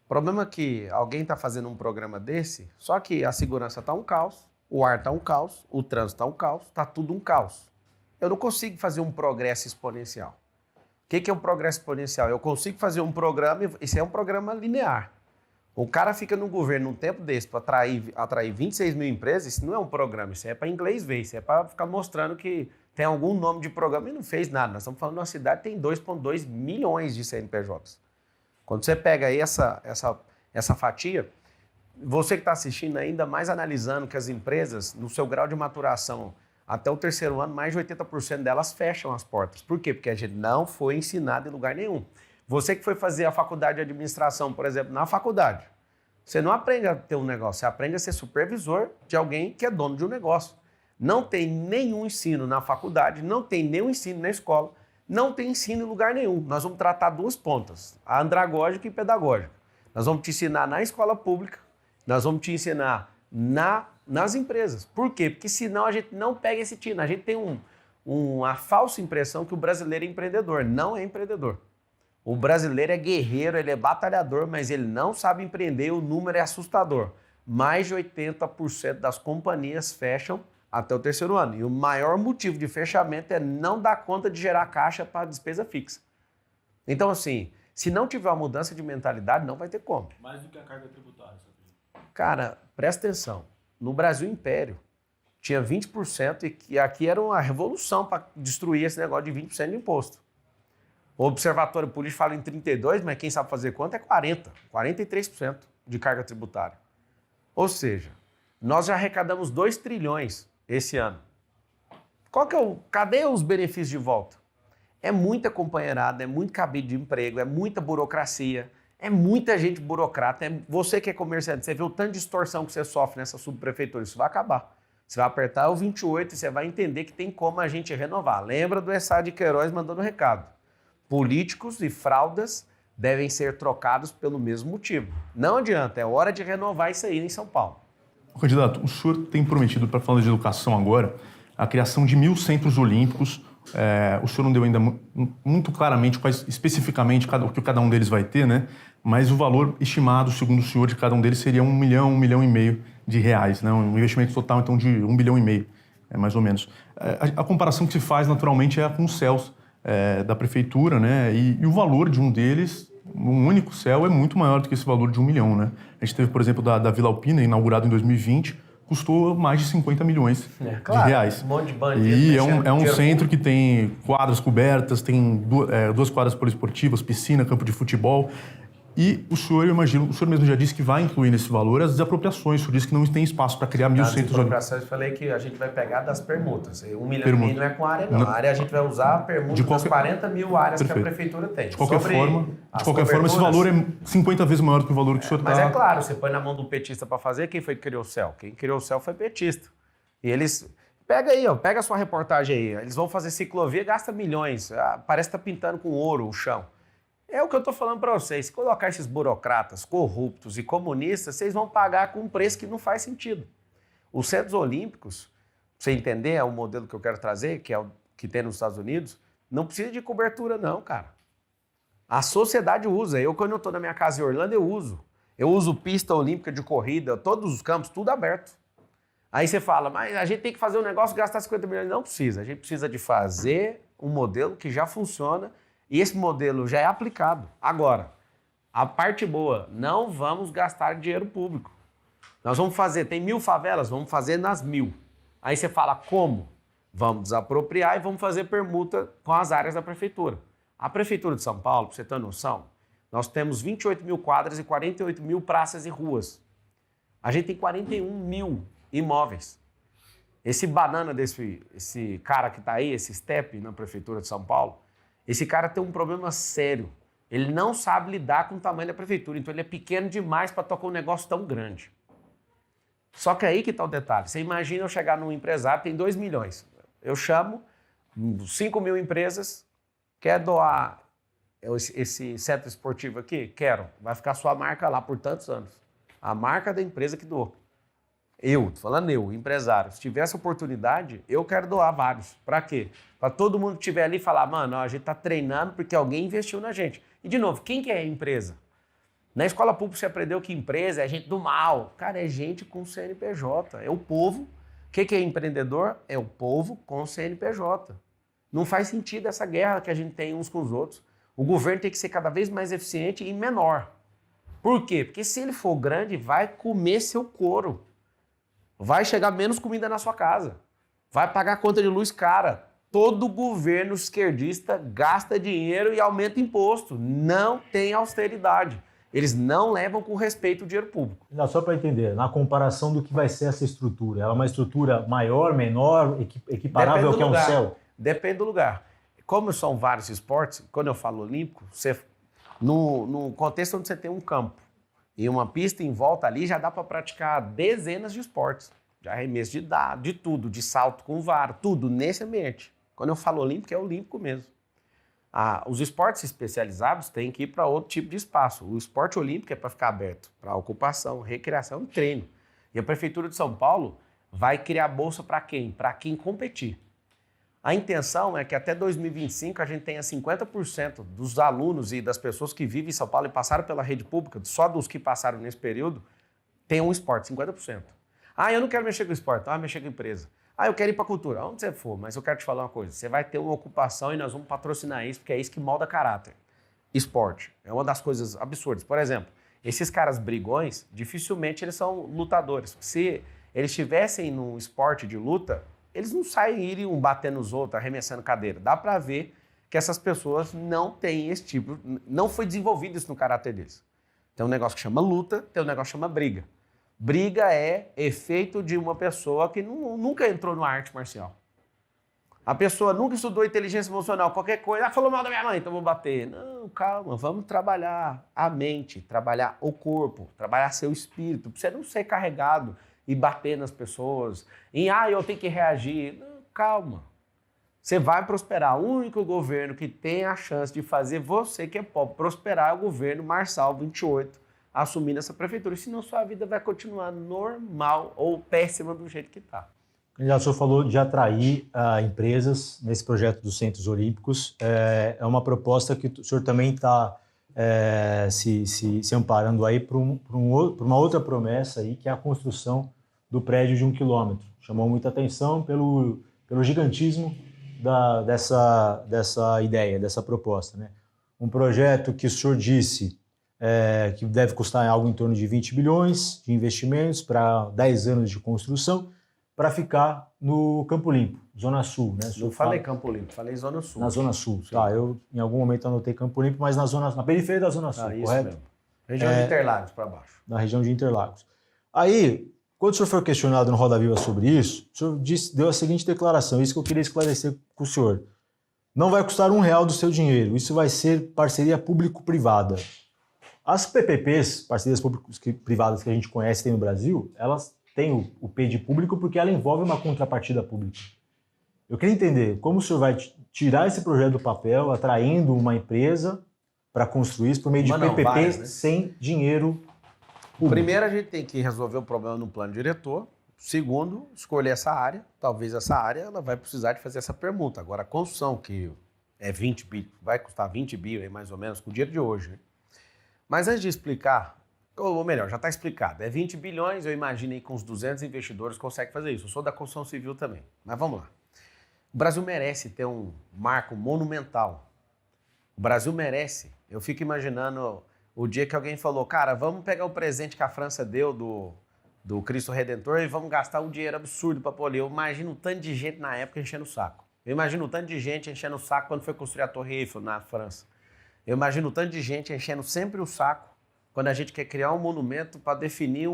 O problema é que alguém está fazendo um programa desse, só que a segurança está um caos, o ar está um caos, o trânsito está um caos, está tudo um caos. Eu não consigo fazer um progresso exponencial. O que é um progresso exponencial? Eu consigo fazer um programa, isso é um programa linear. O cara fica no governo um tempo desse para atrair 26 mil empresas, isso não é um programa, isso é para inglês ver, isso é para ficar mostrando que tem algum nome de programa e não fez nada. Nós estamos falando de uma cidade que tem 2,2 milhões de CNPJs. Quando você pega aí essa fatia, você que está assistindo ainda mais analisando que as empresas, no seu grau de maturação, até o 3º ano, mais de 80% delas fecham as portas. Por quê? Porque a gente não foi ensinado em lugar nenhum. Você que foi fazer a faculdade de administração, por exemplo, na faculdade, você não aprende a ter um negócio, você aprende a ser supervisor de alguém que é dono de um negócio. Não tem nenhum ensino na faculdade, não tem nenhum ensino na escola, não tem ensino em lugar nenhum. Nós vamos tratar 2 pontas, a andragógica e pedagógica. Nós vamos te ensinar na escola pública, nós vamos te ensinar nas empresas. Por quê? Porque senão a gente não pega esse tino. A gente tem uma falsa impressão que o brasileiro é empreendedor. Não é empreendedor. O brasileiro é guerreiro, ele é batalhador, mas ele não sabe empreender, o número é assustador. Mais de 80% das companhias fecham até o 3º ano. E o maior motivo de fechamento é não dar conta de gerar caixa para despesa fixa. Então, assim, se não tiver uma mudança de mentalidade, não vai ter como. Mais do que a carga tributária. Cara, presta atenção. No Brasil Império, tinha 20% e aqui era uma revolução para destruir esse negócio de 20% de imposto. O Observatório Político fala em 32%, mas quem sabe fazer conta é 40%, 43% de carga tributária. Ou seja, nós já arrecadamos 2 trilhões esse ano. Cadê os benefícios de volta? É muita companheirada, é muito cabide de emprego, é muita burocracia, é muita gente burocrata. Você que é comerciante, você vê o tanto de distorção que você sofre nessa subprefeitura, isso vai acabar. Você vai apertar o 28 e você vai entender que tem como a gente renovar. Lembra do Essá de Queiroz mandando recado. Políticos e fraudas devem ser trocados pelo mesmo motivo. Não adianta, é hora de renovar isso aí em São Paulo. Candidato, o senhor tem prometido, para falar de educação agora, a criação de 1.000 centros olímpicos O senhor não deu ainda muito claramente quais especificamente o que cada um deles vai ter, né? Mas o valor estimado, segundo o senhor, de cada um deles seria R$1 milhão, R$1,5 milhão de reais, né? Um investimento total, então, de R$1,5 bilhão, mais ou menos. A comparação que se faz, naturalmente, é com os céus da prefeitura, né? E o valor de um deles, um único céu, é muito maior do que esse valor de R$1 milhão, né? A gente teve, por exemplo, da Vila Alpina, inaugurado em 2020, custou mais de 50 milhões de reais. Um monte de bandido. E é um centro que tem quadras cobertas, tem 2 quadras poliesportivas, piscina, campo de futebol. E o senhor, eu imagino, o senhor mesmo já disse que vai incluir nesse valor as desapropriações. O senhor disse que não tem espaço para criar 1.000 centros olímpicos. Desapropriações, eu falei que a gente vai pegar das permutas. R$1,5 milhão não é com a área, não. A área a gente vai usar a permuta das 40 mil áreas que a prefeitura tem. De qualquer forma, esse valor é 50 vezes maior do que o valor que o senhor está... Mas é claro, você põe na mão de um petista para fazer, quem foi que criou o céu? Quem criou o céu foi petista. E eles... Pega aí, ó, pega a sua reportagem aí. Eles vão fazer ciclovia, gasta milhões. Parece que tá pintando com ouro o chão. É o que eu estou falando para vocês. Se colocar esses burocratas corruptos e comunistas, vocês vão pagar com um preço que não faz sentido. Os Centros Olímpicos, pra você entender, é o modelo que eu quero trazer, que é o que tem nos Estados Unidos, não precisa de cobertura não, cara. A sociedade usa. Eu, quando eu estou na minha casa em Orlando, eu uso. Eu uso pista olímpica de corrida, todos os campos, tudo aberto. Aí você fala, mas a gente tem que fazer um negócio e gastar 50 milhões. Não precisa. A gente precisa de fazer um modelo que já funciona. E esse modelo já é aplicado. Agora, a parte boa, não vamos gastar dinheiro público. Nós vamos fazer, tem 1.000 favelas, vamos fazer nas 1.000. Aí você fala, como? Vamos desapropriar e vamos fazer permuta com as áreas da prefeitura. A Prefeitura de São Paulo, para você ter noção, nós temos 28 mil quadras e 48 mil praças e ruas. A gente tem 41 mil imóveis. Esse banana esse cara que está aí, esse Step na Prefeitura de São Paulo, esse cara tem um problema sério. Ele não sabe lidar com o tamanho da prefeitura, então ele é pequeno demais para tocar um negócio tão grande. Só que aí que está o detalhe. Você imagina eu chegar num empresário, tem 2 milhões. Eu chamo 5 mil empresas, quer doar esse centro esportivo aqui? Quero. Vai ficar sua marca lá por tantos anos. A marca da empresa que doou. Tô falando empresário. Se tiver essa oportunidade, eu quero doar vários. Para quê? Para todo mundo que estiver ali falar, mano, a gente está treinando porque alguém investiu na gente. E, de novo, quem que é a empresa? Na escola pública você aprendeu que empresa é gente do mal. Cara, é gente com CNPJ. É o povo. O que é empreendedor? É o povo com CNPJ. Não faz sentido essa guerra que a gente tem uns com os outros. O governo tem que ser cada vez mais eficiente e menor. Por quê? Porque se ele for grande, vai comer seu couro. Vai chegar menos comida na sua casa. Vai pagar conta de luz cara. Todo governo esquerdista gasta dinheiro e aumenta imposto. Não tem austeridade. Eles não levam com respeito o dinheiro público. Não, só para entender, na comparação do que vai ser essa estrutura, ela é uma estrutura maior, menor, equiparável ao que é um céu? Depende do lugar. Como são vários esportes, quando eu falo olímpico, no contexto onde você tem um campo e uma pista em volta ali, já dá para praticar dezenas de esportes. De arremesso de dado, de tudo, de salto com vara, tudo nesse ambiente. Quando eu falo olímpico, é olímpico mesmo. Os esportes especializados têm que ir para outro tipo de espaço. O esporte olímpico é para ficar aberto, para ocupação, recreação e treino. E a Prefeitura de São Paulo vai criar bolsa para quem? Para quem competir. A intenção é que até 2025 a gente tenha 50% dos alunos e das pessoas que vivem em São Paulo e passaram pela rede pública, só dos que passaram nesse período, tenham um esporte, 50%. Eu não quero mexer com esporte, mexer com empresa. Eu quero ir para a cultura. Onde você for, mas eu quero te falar uma coisa. Você vai ter uma ocupação e nós vamos patrocinar isso, porque é isso que molda caráter. Esporte é uma das coisas absurdas. Por exemplo, esses caras brigões, dificilmente eles são lutadores. Se eles estivessem num esporte de luta, eles não sairiam batendo nos outros, arremessando cadeira. Dá para ver que essas pessoas não têm esse tipo, não foi desenvolvido isso no caráter deles. Tem um negócio que chama luta, tem um negócio que chama briga. Briga é efeito de uma pessoa que nunca entrou numa arte marcial. A pessoa nunca estudou inteligência emocional, qualquer coisa, falou mal da minha mãe, então vou bater. Não, calma, vamos trabalhar a mente, trabalhar o corpo, trabalhar seu espírito, para você não ser carregado e bater nas pessoas, eu tenho que reagir. Não, calma. Você vai prosperar. O único governo que tem a chance de fazer você, que é pobre, prosperar é o governo Marçal 28, assumindo essa prefeitura. Senão sua vida vai continuar normal ou péssima do jeito que está. O senhor falou de atrair empresas nesse projeto dos Centros Olímpicos. É uma proposta que o senhor também está se amparando aí por uma outra promessa aí, que é a construção do prédio de 1 quilômetro. Chamou muita atenção pelo gigantismo dessa ideia, dessa proposta, né? Um projeto que o senhor disse que deve custar algo em torno de 20 bilhões de investimentos para 10 anos de construção, para ficar no Campo Limpo, Zona Sul, né? Não falei Campo Limpo, falei Zona Sul. Na Zona Sul, tá. Eu, em algum momento, anotei Campo Limpo, mas na periferia da Zona Sul, isso correto? mesmo. Região de Interlagos para baixo. Na região de Interlagos. Aí, quando o senhor foi questionado no Roda Viva sobre isso, o senhor deu a seguinte declaração, isso que eu queria esclarecer com o senhor. Não vai custar R$1 do seu dinheiro, isso vai ser parceria público-privada. As PPPs, parcerias públicas-privadas que a gente conhece tem no Brasil, elas têm o P de público porque ela envolve uma contrapartida pública. Eu queria entender como o senhor vai tirar esse projeto do papel, atraindo uma empresa para construir isso por meio de PPP várias, né? sem dinheiro público. Primeiro, a gente tem que resolver o problema no plano diretor. Segundo, escolher essa área. Talvez essa área ela vai precisar de fazer essa permuta. Agora, a construção, que é 20 bi, vai custar 20 bi, mais ou menos, com o dinheiro de hoje. Né? Mas antes de explicar, ou melhor, já está explicado. É 20 bilhões, eu imaginei que uns 200 investidores conseguem fazer isso. Eu sou da construção civil também. Mas vamos lá. O Brasil merece ter um marco monumental. O Brasil merece. Eu fico imaginando o dia que alguém falou, cara, vamos pegar o presente que a França deu do Cristo Redentor e vamos gastar um dinheiro absurdo para polir. Eu imagino um tanto de gente na época enchendo o saco. Eu imagino um tanto de gente enchendo o saco quando foi construir a Torre Eiffel na França. Eu imagino um tanto de gente enchendo sempre o saco quando a gente quer criar um monumento para definir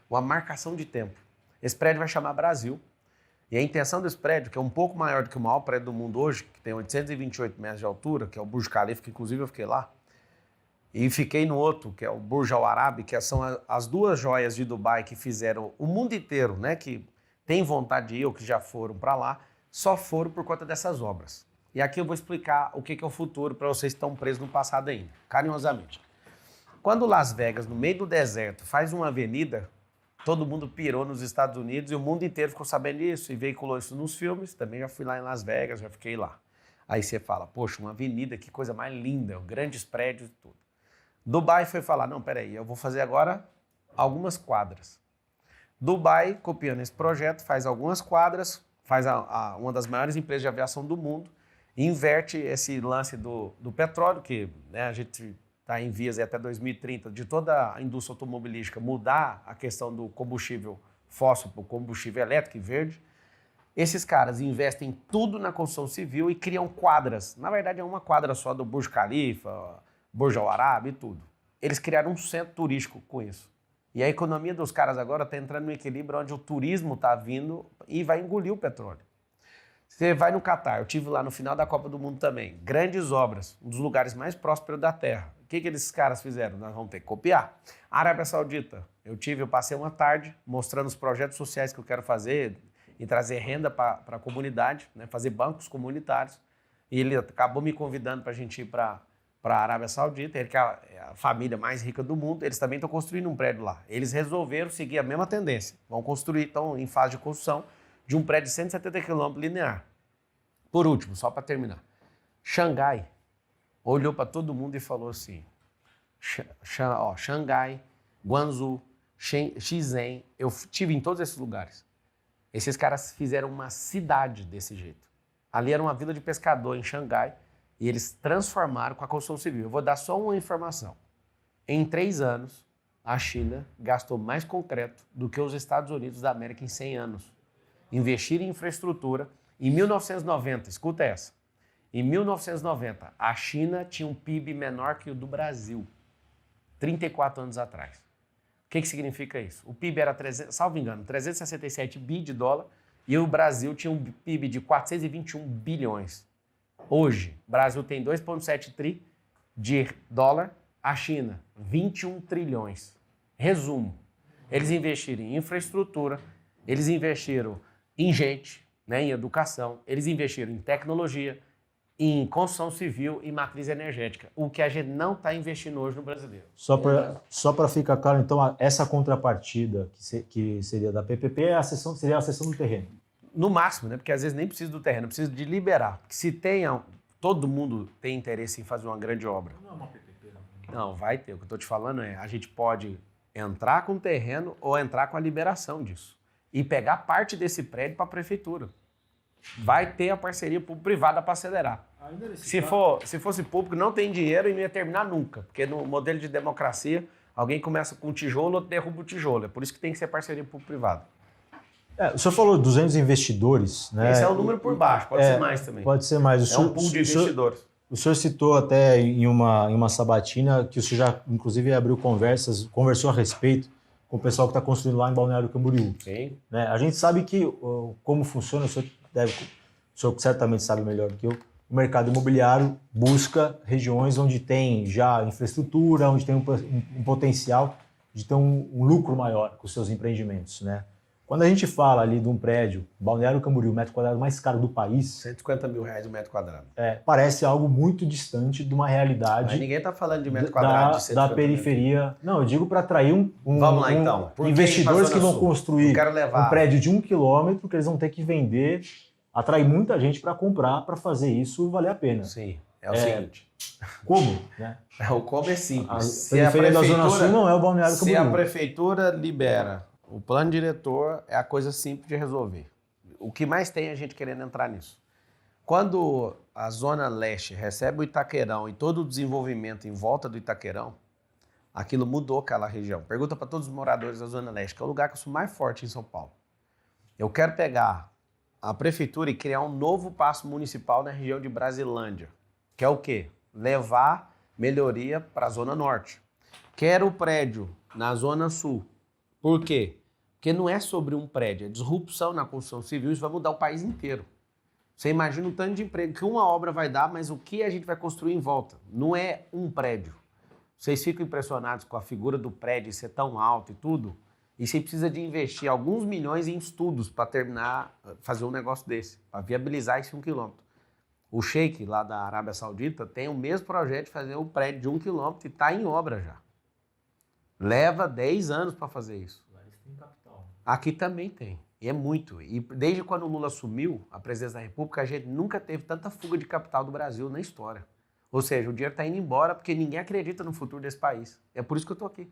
uma marcação de tempo. Esse prédio vai chamar Brasil. E a intenção desse prédio, que é um pouco maior do que o maior prédio do mundo hoje, que tem 828 metros de altura, que é o Burj Khalifa, que inclusive eu fiquei lá, e fiquei no outro, que é o Burj Al Arab, que são as duas joias de Dubai que fizeram o mundo inteiro, né, que tem vontade de ir ou que já foram para lá, só foram por conta dessas obras. E aqui eu vou explicar o que é o futuro para vocês que estão presos no passado ainda, carinhosamente. Quando Las Vegas, no meio do deserto, faz uma avenida, todo mundo pirou nos Estados Unidos e o mundo inteiro ficou sabendo disso e veiculou isso nos filmes. Também já fui lá em Las Vegas, já fiquei lá. Aí você fala, poxa, uma avenida, que coisa mais linda, grandes prédios e tudo. Dubai foi falar, não, peraí, eu vou fazer agora algumas quadras. Dubai, copiando esse projeto, faz algumas quadras, faz uma das maiores empresas de aviação do mundo, inverte esse lance do petróleo, que né, a gente está em vias até 2030, de toda a indústria automobilística mudar a questão do combustível fóssil para o combustível elétrico e verde. Esses caras investem tudo na construção civil e criam quadras. Na verdade, é uma quadra só do Burj Khalifa, Burj Al Arab e tudo. Eles criaram um centro turístico com isso. E a economia dos caras agora está entrando no equilíbrio onde o turismo está vindo e vai engolir o petróleo. Você vai no Catar, eu estive lá no final da Copa do Mundo também. Grandes obras, um dos lugares mais prósperos da Terra. O que esses caras fizeram? Nós vamos ter que copiar. Arábia Saudita, eu passei uma tarde mostrando os projetos sociais que eu quero fazer e trazer renda para a comunidade, né, fazer bancos comunitários. E ele acabou me convidando para a gente ir para a Arábia Saudita, ele que é a família mais rica do mundo, eles também estão construindo um prédio lá. Eles resolveram seguir a mesma tendência. Vão construir, estão em fase de construção, de um prédio de 170 km linear. Por último, só para terminar, Xangai olhou para todo mundo e falou assim, Xangai, Guangzhou, Shenzhen, eu estive em todos esses lugares. Esses caras fizeram uma cidade desse jeito. Ali era uma vila de pescador em Xangai e eles transformaram com a construção civil. Eu vou dar só uma informação. Em 3 anos, a China gastou mais concreto do que os Estados Unidos da América em 100 anos. Investir em infraestrutura. Em 1990, escuta essa, em 1990, a China tinha um PIB menor que o do Brasil, 34 anos atrás. O que significa isso? O PIB era, salvo engano, 367 bi de dólar e o Brasil tinha um PIB de 421 bilhões. Hoje, o Brasil tem 2,7 tri de dólar, a China, 21 trilhões. Resumo, eles investiram em infraestrutura, eles investiram em gente, né, em educação, eles investiram em tecnologia, em construção civil e matriz energética, o que a gente não está investindo hoje no brasileiro. Só para ficar claro, então, essa contrapartida que seria da PPP seria a cessão do terreno. No máximo, né? Porque às vezes nem precisa do terreno, precisa de liberar. Porque se todo mundo tem interesse em fazer uma grande obra. Não é uma PPP, não, vai ter. O que eu estou te falando a gente pode entrar com o terreno ou entrar com a liberação disso. E pegar parte desse prédio para a prefeitura. Vai ter a parceria público-privada para acelerar. Se fosse público, não tem dinheiro e não ia terminar nunca. Porque no modelo de democracia, alguém começa com um tijolo, outro derruba o tijolo. É por isso que tem que ser parceria público-privada. O senhor falou 200 investidores, né? Esse é o número por baixo, pode ser mais também. Pode ser mais. É um pool de investidores. O senhor citou até em uma sabatina que o senhor já, inclusive, conversou a respeito com o pessoal que está construindo lá em Balneário Camboriú. Sim. Né? A gente sabe que como funciona, o senhor certamente sabe melhor do que eu, o mercado imobiliário busca regiões onde tem já infraestrutura, onde tem um potencial de ter um lucro maior com os seus empreendimentos, né? Quando a gente fala ali de um prédio, Balneário Camboriú, o metro quadrado mais caro do país... 150 mil reais o metro quadrado. Parece algo muito distante de uma realidade... Mas ninguém está falando de metro quadrado de 150 da periferia. Não, eu digo para atrair Vamos lá, então. investidores que vão construir um prédio de 1 quilômetro, que eles vão ter que vender, atrair muita gente para comprar, para fazer isso valer a pena. Sim, é o seguinte. Como? Né? O como é simples. A periferia da Zona Sul não é o Balneário Camboriú. Se a prefeitura libera... O plano diretor é a coisa simples de resolver. O que mais tem é a gente querendo entrar nisso. Quando a Zona Leste recebe o Itaquerão e todo o desenvolvimento em volta do Itaquerão, aquilo mudou aquela região. Pergunta para todos os moradores da Zona Leste, que é o lugar que eu sou mais forte em São Paulo. Eu quero pegar a prefeitura e criar um novo paço municipal na região de Brasilândia, que é o quê? Levar melhoria para a Zona Norte. Quero o prédio na Zona Sul. Por quê? Porque não é sobre um prédio, é disrupção na construção civil, isso vai mudar o país inteiro. Você imagina o tanto de emprego que uma obra vai dar, mas o que a gente vai construir em volta? Não é um prédio. Vocês ficam impressionados com a figura do prédio ser tão alto e tudo, e você precisa de investir alguns milhões em estudos para terminar, fazer um negócio desse, para viabilizar esse 1 quilômetro. O Sheik, lá da Arábia Saudita, tem o mesmo projeto de fazer um prédio de 1 quilômetro e está em obra já. Leva 10 anos para fazer isso. Aqui também tem. E é muito. E desde quando o Lula assumiu a presidência da República, a gente nunca teve tanta fuga de capital do Brasil na história. Ou seja, o dinheiro está indo embora porque ninguém acredita no futuro desse país. É por isso que eu estou aqui.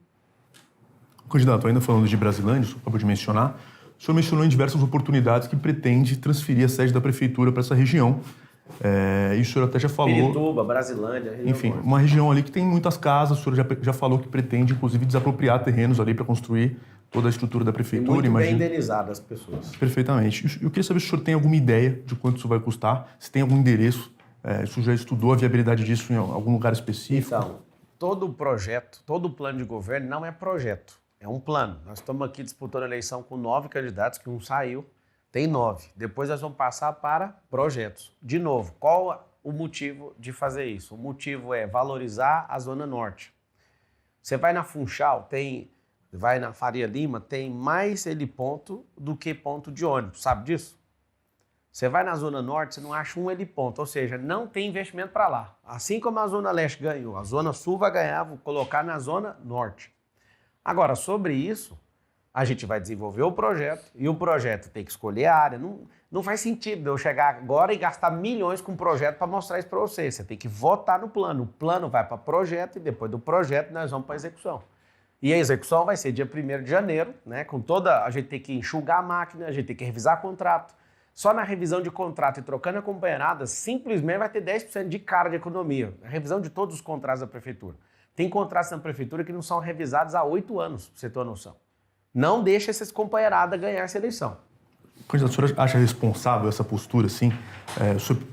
Candidato, ainda falando de Brasilândia, só acabou de mencionar, o senhor mencionou em diversas oportunidades que pretende transferir a sede da prefeitura para essa região. E o senhor até já falou... Pirituba, Brasilândia... Enfim, uma região ali que tem muitas casas, o senhor já falou que pretende, inclusive, desapropriar terrenos ali para construir toda a estrutura da prefeitura. E muito bem indenizado as pessoas. Perfeitamente. Eu queria saber se o senhor tem alguma ideia de quanto isso vai custar, se tem algum endereço, se o senhor já estudou a viabilidade disso em algum lugar específico. Então, todo projeto, todo plano de governo não é projeto, é um plano. Nós estamos aqui disputando a eleição com 9 candidatos, que um saiu. Tem 9. Depois nós vamos passar para projetos. De novo, qual o motivo de fazer isso? O motivo é valorizar a Zona Norte. Você vai na Funchal, vai na Faria Lima, tem mais heliponto do que ponto de ônibus. Sabe disso? Você vai na Zona Norte, você não acha um heliponto. Ou seja, não tem investimento para lá. Assim como a Zona Leste ganhou, a Zona Sul vai ganhar, vou colocar na Zona Norte. Agora, sobre isso... A gente vai desenvolver o projeto e o projeto tem que escolher a área. Não faz sentido eu chegar agora e gastar milhões com um projeto para mostrar isso para você. Você tem que votar no plano. O plano vai para projeto e depois do projeto nós vamos para a execução. E a execução vai ser dia 1º de janeiro, né? A gente tem que enxugar a máquina, a gente tem que revisar contrato. Só na revisão de contrato e trocando a companheirada, simplesmente vai ter 10% de cara de economia. A revisão de todos os contratos da prefeitura. Tem contratos na prefeitura que não são revisados há 8 anos, para você ter uma noção. Não deixa essas companheiradas ganhar essa eleição. Candidato, o senhor acha responsável essa postura, assim? O senhor,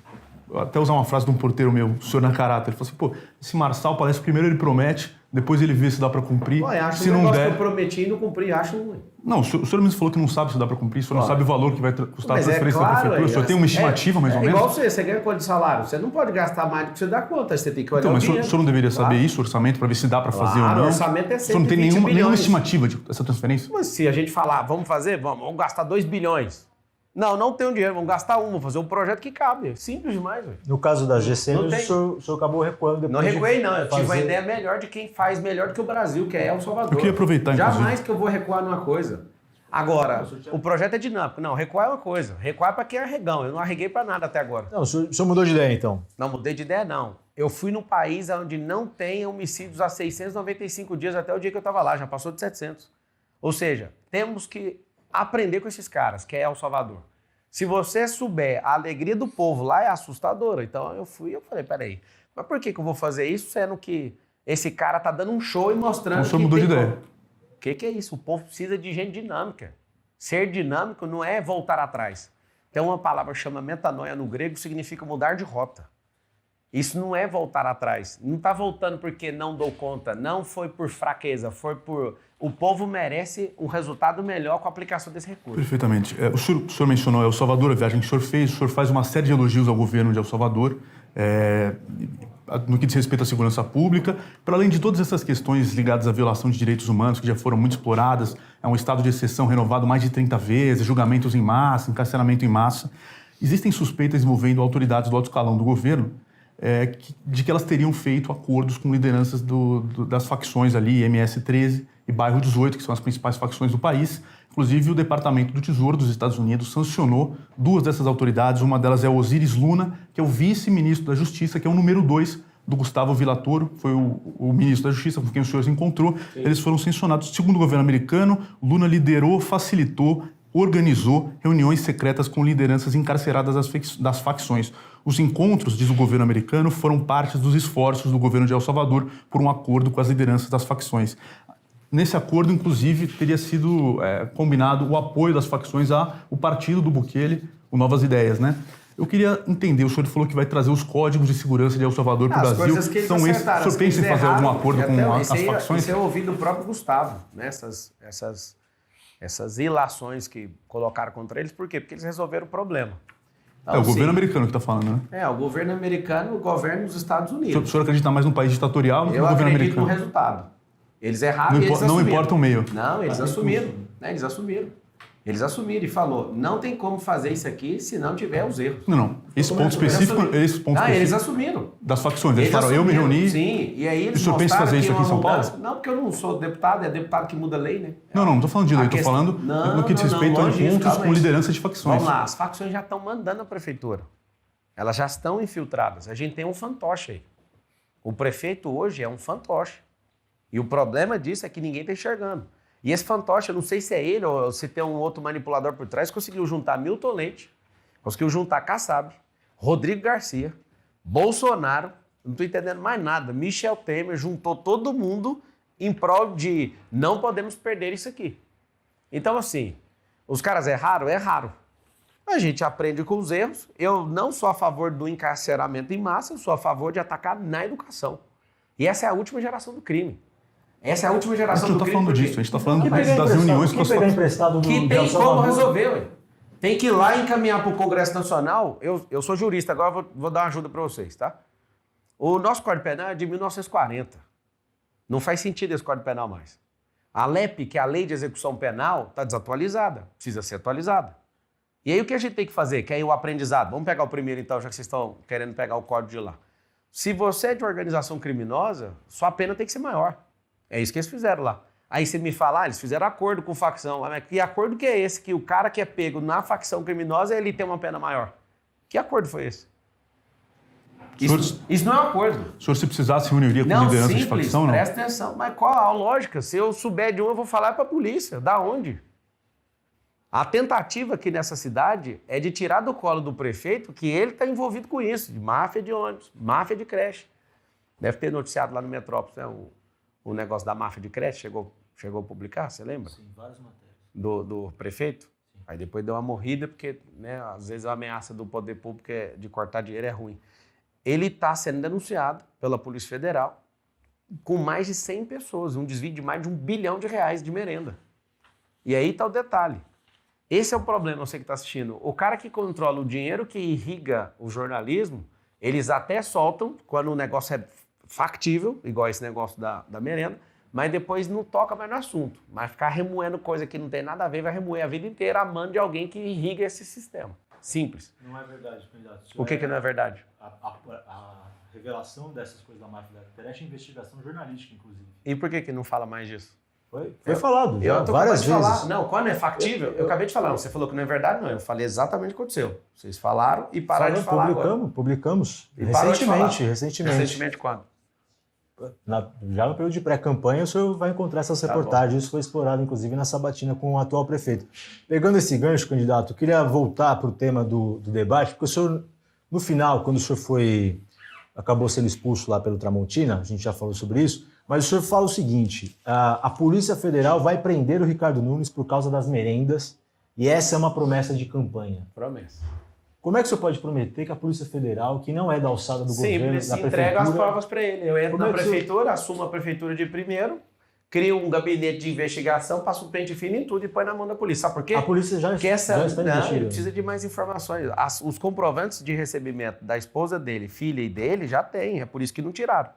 até usar uma frase de um porteiro meu, o senhor na caráter, ele falou assim, esse Marçal parece que primeiro ele promete, depois ele vê se dá para cumprir. Acho se um não der... que eu prometi e não cumpri, acho ruim. Não, o senhor mesmo falou que não sabe se dá para cumprir, o senhor não sabe o valor que vai custar a transferência da prefeitura, o senhor tem uma estimativa mais ou menos? Igual você ganha quanto de salário, você não pode gastar mais do que você dá conta, você tem que olhar então, mas o dinheiro. O senhor não deveria saber isso, o orçamento, para ver se dá para fazer ou não? O orçamento é 120 o senhor não tem nenhuma estimativa dessa transferência? Mas se a gente falar, vamos fazer, vamos gastar 2 bilhões. Não tenho dinheiro, vamos gastar vamos fazer um projeto que cabe. Simples demais, velho. No caso das GCMs, o senhor acabou recuando depois. Não recuei, não. Eu tive uma ideia melhor de quem faz melhor do que o Brasil, que é El Salvador. Eu queria aproveitar, Jamais que eu vou recuar numa coisa. Agora, o projeto é dinâmico. Não, recuar é uma coisa. Recuar é pra quem é arregão. Eu não arreguei pra nada até agora. Não, o senhor mudou de ideia, então? Não mudei de ideia, não. Eu fui num país onde não tem homicídios há 695 dias até o dia que eu estava lá. Já passou de 700. Ou seja, temos que aprender com esses caras, que é El Salvador. Se você souber, a alegria do povo lá é assustadora. Então eu fui e falei, peraí, mas por que eu vou fazer isso sendo que esse cara tá dando um show e mostrando o senhor mudou de ideia. O que é isso? O povo precisa de gente dinâmica. Ser dinâmico não é voltar atrás. Tem uma palavra que chama metanoia no grego, significa mudar de rota. Isso não é voltar atrás. Não está voltando porque não dou conta. Não foi por fraqueza, foi por... O povo merece um resultado melhor com a aplicação desse recurso. Perfeitamente. O senhor mencionou El Salvador, a viagem que o senhor fez. O senhor faz uma série de elogios ao governo de El Salvador, no que diz respeito à segurança pública. Para além de todas essas questões ligadas à violação de direitos humanos, que já foram muito exploradas, é um estado de exceção renovado mais de 30 vezes, julgamentos em massa, encarceramento em massa. Existem suspeitas envolvendo autoridades do alto escalão do governo de que elas teriam feito acordos com lideranças das facções ali, MS-13 e Bairro 18, que são as principais facções do país. Inclusive, o Departamento do Tesouro dos Estados Unidos sancionou duas dessas autoridades. Uma delas é Osiris Luna, que é o vice-ministro da Justiça, que é o número 2 do Gustavo Villatoro, foi o ministro da Justiça com quem o senhor se encontrou. Sim. Eles foram sancionados. Segundo o governo americano, Luna liderou, facilitou, organizou reuniões secretas com lideranças encarceradas das facções. Os encontros, diz o governo americano, foram parte dos esforços do governo de El Salvador por um acordo com as lideranças das facções. Nesse acordo, inclusive, teria sido combinado o apoio das facções ao partido do Bukele, o Novas Ideias, né? Eu queria entender, o senhor falou que vai trazer os códigos de segurança de El Salvador para o Brasil. Coisas que eles são esses. O senhor pensa em fazer algum acordo com as facções? Isso eu ouvi do próprio Gustavo, né? Essas ilações que colocaram contra eles. Por quê? Porque eles resolveram o problema. Então, o governo americano que está falando, né? O governo americano, o governo dos Estados Unidos. O senhor acredita mais num país ditatorial do que no governo americano? Eu acredito no resultado. Eles erraram e eles assumiram. Não importa o meio. Não, eles assumiram. Né? Eles assumiram. Eles assumiram e falou, não tem como fazer isso aqui se não tiver os erros. Não. Esse ponto específico... Eles assumiram. Das facções. Eles falaram, eu me reuni... Sim, e aí eles o senhor pensa em fazer isso aqui em São Paulo? Não, porque eu não sou deputado, é deputado que muda a lei, né? Não estou falando de lei, estou falando no que diz respeito a encontros com liderança de facções. Vamos lá, as facções já estão mandando a prefeitura. Elas já estão infiltradas. A gente tem um fantoche aí. O prefeito hoje é um fantoche. E o problema disso é que ninguém está enxergando. E esse fantoche, eu não sei se é ele ou se tem um outro manipulador por trás, conseguiu juntar Milton Leite, conseguiu juntar Kassab, Rodrigo Garcia, Bolsonaro, não estou entendendo mais nada, Michel Temer, juntou todo mundo em prol de não podemos perder isso aqui. Então, assim, os caras erraram? Erraram. A gente aprende com os erros. Eu não sou a favor do encarceramento em massa, eu sou a favor de atacar na educação. E essa é a última geração do crime. Essa é a última geração do crime. A gente não está falando disso, a gente está falando das reuniões com as facções. Que tem como resolver, ué. Tem que ir lá e encaminhar para o Congresso Nacional. Eu sou jurista, agora vou dar uma ajuda para vocês, tá? O nosso Código Penal é de 1940. Não faz sentido esse Código Penal mais. A LEP, que é a Lei de Execução Penal, está desatualizada, precisa ser atualizada. E aí o que a gente tem que fazer? Que é o aprendizado. Vamos pegar o primeiro então, já que vocês estão querendo pegar o código de lá. Se você é de organização criminosa, sua pena tem que ser maior. É isso que eles fizeram lá. Aí você me fala, eles fizeram acordo com facção. Mas que acordo que é esse? Que o cara que é pego na facção criminosa, ele tem uma pena maior. Que acordo foi esse? Isso não é um acordo. O senhor, se precisasse, se reuniria com liderança de facção, não? Presta atenção. Mas qual a lógica? Se eu souber de um, eu vou falar para a polícia. Da onde? A tentativa aqui nessa cidade é de tirar do colo do prefeito que ele está envolvido com isso, de máfia de ônibus, máfia de creche. Deve ter noticiado lá no Metrópolis, né? O negócio da máfia de creche chegou a publicar, você lembra? Sim, várias matérias. Do prefeito? Sim. Aí depois deu uma morrida, porque né, às vezes a ameaça do poder público de cortar dinheiro é ruim. Ele está sendo denunciado pela Polícia Federal com mais de 100 pessoas, um desvio de mais de R$1 bilhão de merenda. E aí está o detalhe. Esse é o problema, você que está assistindo. O cara que controla o dinheiro que irriga o jornalismo, eles até soltam, quando o negócio é factível, igual esse negócio da merenda, mas depois não toca mais no assunto. Mas ficar remoendo coisa que não tem nada a ver, vai remoer a vida inteira a mão de alguém que irriga esse sistema. Simples. Não é verdade, candidato. O que não é verdade? A revelação dessas coisas da máfia da internet é investigação jornalística, inclusive. E por que não fala mais disso? Foi falado já, tô várias vezes. falar. Não, quando é factível, eu acabei de falar. Você falou que não é verdade, não. Eu falei exatamente o que aconteceu. Vocês falaram e pararam de falar agora. Publicamos. E parou de falar. Recentemente. Recentemente quando? Já no período de pré-campanha, o senhor vai encontrar essas reportagens. Isso foi explorado, inclusive, na sabatina com o atual prefeito. Pegando esse gancho, candidato, eu queria voltar para o tema do debate, porque o senhor, no final, quando o senhor acabou sendo expulso lá pelo Tramontina, a gente já falou sobre isso, mas o senhor fala o seguinte, a Polícia Federal vai prender o Ricardo Nunes por causa das merendas, e essa é uma promessa de campanha. Promessa. Como é que o senhor pode prometer que a Polícia Federal, que não é da alçada do governo, da prefeitura... entrega as provas para ele. Eu entro na prefeitura, assumo a prefeitura de primeiro, crio um gabinete de investigação, passo um pente fino em tudo e põe na mão da polícia. Sabe por quê? A polícia já está investindo. Ele precisa de mais informações. Os comprovantes de recebimento da esposa dele, filha e dele, já tem. É por isso que não tiraram.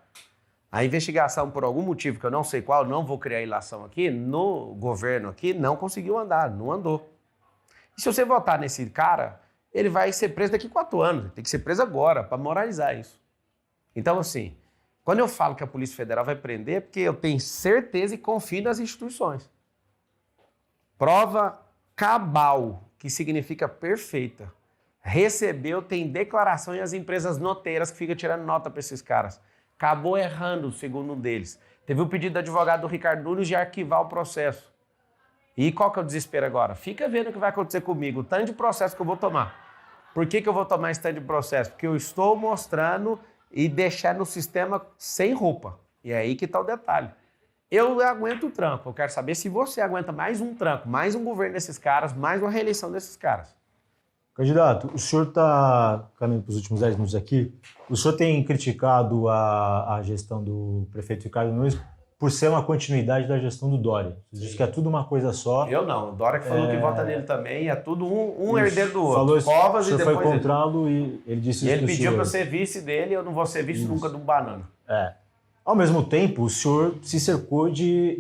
A investigação, por algum motivo que eu não sei qual, não vou criar ilação aqui, no governo aqui, não conseguiu andar, não andou. E se você votar nesse cara, ele vai ser preso daqui a 4 anos. Tem que ser preso agora, para moralizar isso. Então, assim, quando eu falo que a Polícia Federal vai prender, é porque eu tenho certeza e confio nas instituições. Prova cabal, que significa perfeita. Recebeu, tem declaração e as empresas noteiras que ficam tirando nota para esses caras. Acabou errando, segundo um deles. Teve o pedido do advogado do Ricardo Nunes de arquivar o processo. E qual que é o desespero agora? Fica vendo o que vai acontecer comigo, o tanto de processo que eu vou tomar. Por que eu vou tomar esse tanto de processo? Porque eu estou mostrando e deixando o sistema sem roupa. E é aí que está o detalhe. Eu aguento o tranco. Eu quero saber se você aguenta mais um tranco, mais um governo desses caras, mais uma reeleição desses caras. Candidato, o senhor está caminhando para os últimos 10 minutos aqui. O senhor tem criticado a gestão do prefeito Ricardo Nunes por ser uma continuidade da gestão do Dória. Você diz que é tudo uma coisa só. Eu não. O Dória que falou que vota nele também. É tudo um herdeiro do outro. Falou Covas isso, e depois... foi contrá-lo e ele disse e isso. Ele pediu para eu ser vice dele, eu não vou ser vice nunca de um banana. Ao mesmo tempo, o senhor se cercou de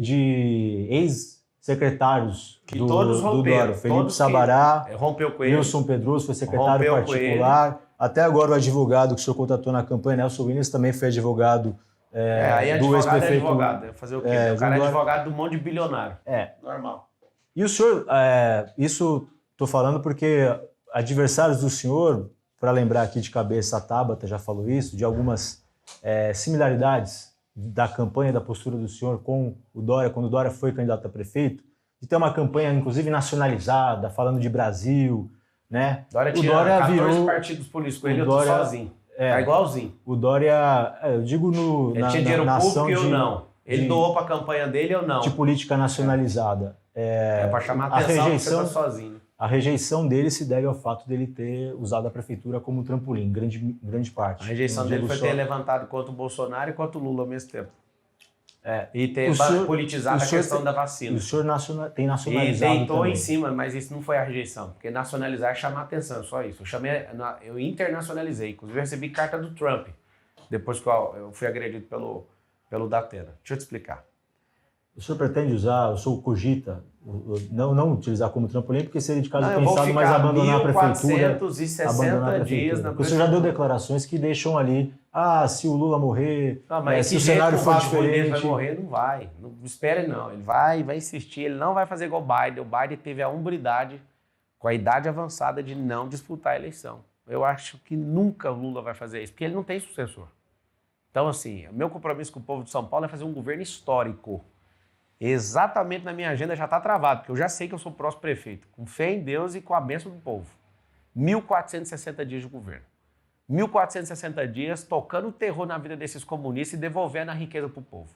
ex-secretários do Dória. Felipe Sabará, rompeu com ele. Wilson Pedroso foi secretário particular. Até agora o advogado que o senhor contratou na campanha, Nelson Williams, também foi advogado aí do ex-prefeito. Fazer o quê? O cara é advogado de um monte de bilionário. Normal. E o senhor, isso estou falando porque adversários do senhor, para lembrar aqui de cabeça, a Tabata já falou isso, de algumas similaridades da campanha, da postura do senhor com o Dória, quando o Dória foi candidato a prefeito, de ter uma campanha, inclusive, nacionalizada, falando de Brasil, né? Dória tinha 14 partidos políticos, ele eu tô sozinho. Tá igualzinho. O Dória, eu digo ele tinha dinheiro público e eu não. Ele doou para a campanha dele, eu não. De política nacionalizada. Para chamar a atenção que você tá sozinho. A rejeição dele se deve ao fato dele ter usado a prefeitura como trampolim, grande parte. A rejeição dele foi ter levantado contra o Bolsonaro e contra o Lula ao mesmo tempo. E ter politizado a questão da vacina. O senhor tem nacionalizado e deitou também. em cima, mas isso não foi a rejeição. Porque nacionalizar é chamar atenção, só isso. Eu internacionalizei. Inclusive, eu recebi carta do Trump, depois que eu fui agredido pelo Datena. Deixa eu te explicar. O senhor pretende usar, o senhor cogita, não utilizar como trampolim, porque seria de caso pensado, mas abandonar a prefeitura. 1.460 dias na prefeitura. Porque o senhor já deu declarações que deixam ali, se o Lula morrer, mas se o cenário for diferente... vai morrer, não vai. Não espere não, ele vai insistir, ele não vai fazer igual o Biden. O Biden teve a hombridade, com a idade avançada, de não disputar a eleição. Eu acho que nunca o Lula vai fazer isso, porque ele não tem sucessor. Então, assim, o meu compromisso com o povo de São Paulo é fazer um governo histórico. Exatamente na minha agenda já está travado, porque eu já sei que eu sou o próximo prefeito, com fé em Deus e com a bênção do povo. 1.460 dias de governo. 1.460 dias tocando o terror na vida desses comunistas e devolvendo a riqueza para o povo.